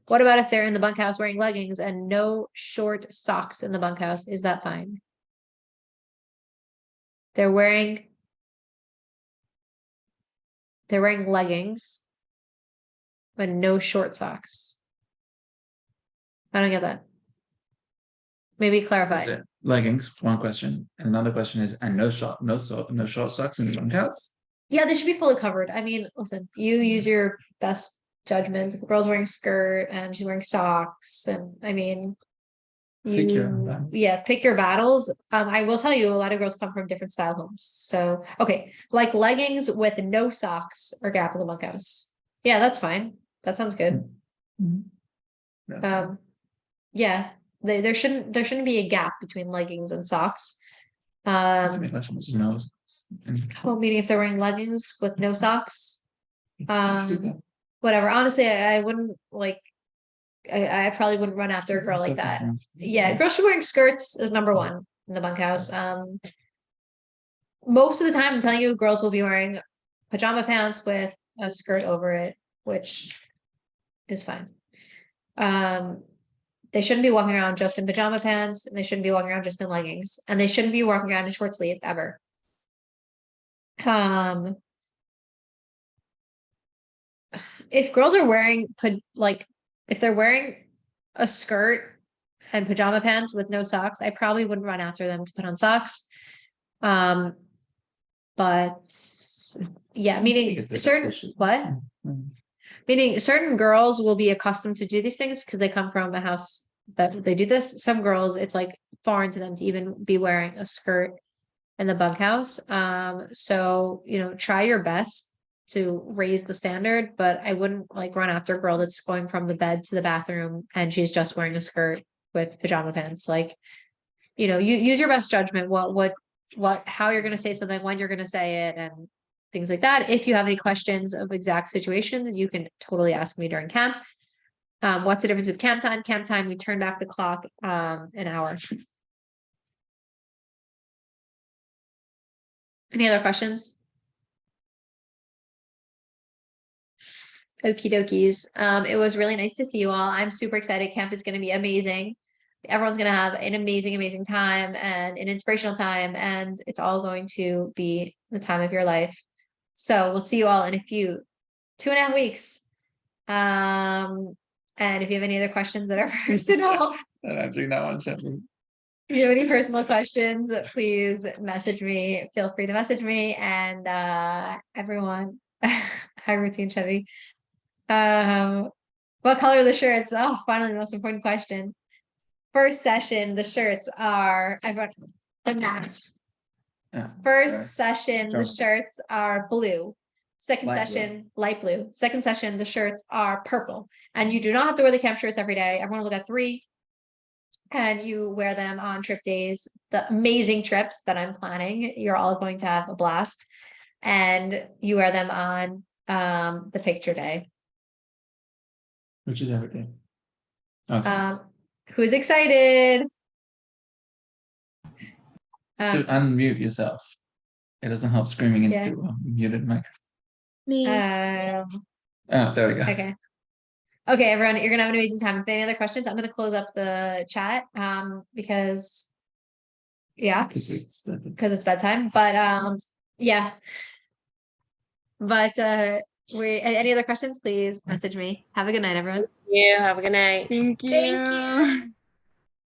What about if they're in the bunkhouse wearing leggings and no short socks in the bunkhouse? Is that fine? They're wearing leggings, but no short socks. I don't get that. Maybe clarify. That's it. Leggings, one question. And another question is, and no short socks in the bunkhouse? Yeah, they should be fully covered. I mean, listen, you use your best judgment. If the girl's wearing a skirt and she's wearing socks, and I mean, Pick your own battles. pick your battles. I will tell you, a lot of girls come from different style homes. So, okay, like leggings with no socks or gap in the bunkhouse. Yeah, that's fine. That sounds good. That's fine. Yeah, there shouldn't be a gap between leggings and socks. I mean, that's almost no socks. And- Well, meaning if they're wearing leggings with no socks, Um, whatever. Honestly, I wouldn't like. I probably wouldn't run after a girl like that. Yeah, girls should be wearing skirts is number one in the bunkhouse. Most of the time, I'm telling you, girls will be wearing pajama pants with a skirt over it, which is fine. They shouldn't be walking around just in pajama pants, and they shouldn't be walking around just in leggings, and they shouldn't be walking around in short sleeve ever. If girls are wearing if they're wearing a skirt and pajama pants with no socks, I probably wouldn't run after them to put on socks. But yeah, meaning certain what? Meaning certain girls will be accustomed to do these things because they come from a house that they do this. Some girls, it's like foreign to them to even be wearing a skirt in the bunkhouse. So try your best to raise the standard, but I wouldn't like run after a girl that's going from the bed to the bathroom and she's just wearing a skirt with pajama pants. Like, you use your best judgment, how you're gonna say something, when you're gonna say it, and things like that. If you have any questions of exact situations, you can totally ask me during camp. What's the difference with camp time? Camp time, we turn back the clock an hour. Any other questions? Okie dokies. It was really nice to see you all. I'm super excited. Camp is going to be amazing. Everyone's going to have an amazing, amazing time and an inspirational time, and it's all going to be the time of your life. So we'll see you all in 2.5 weeks. And if you have any other questions that are personal, Not answering that one, Shelby. if you have any personal questions, please message me. Feel free to message me. And everyone, hi, Ruthie and Chevy. What color are the shirts? Oh, finally, the most important question. First session, the shirts are, I've got the match. Yeah, First sorry. session, the Strong. shirts are blue. Second Light blue. session, light blue. Second session, the shirts are purple. And you do not have to wear the camp shirts every day. Everyone will get 3. And you wear them on trip days, the amazing trips that I'm planning. You're all going to have a blast. And you wear them on the picture day. Which is everything. Awesome. Who's excited? To unmute yourself. It doesn't help screaming Yeah. into a muted microphone. Me. Oh, there we go. Okay. Okay, everyone, you're gonna have an amazing time. If any other questions, I'm gonna close up the chat because Because it's it's bedtime. But yeah. But any other questions, please message me. Have a good night, everyone. You have a good night. Thank you. Thank you.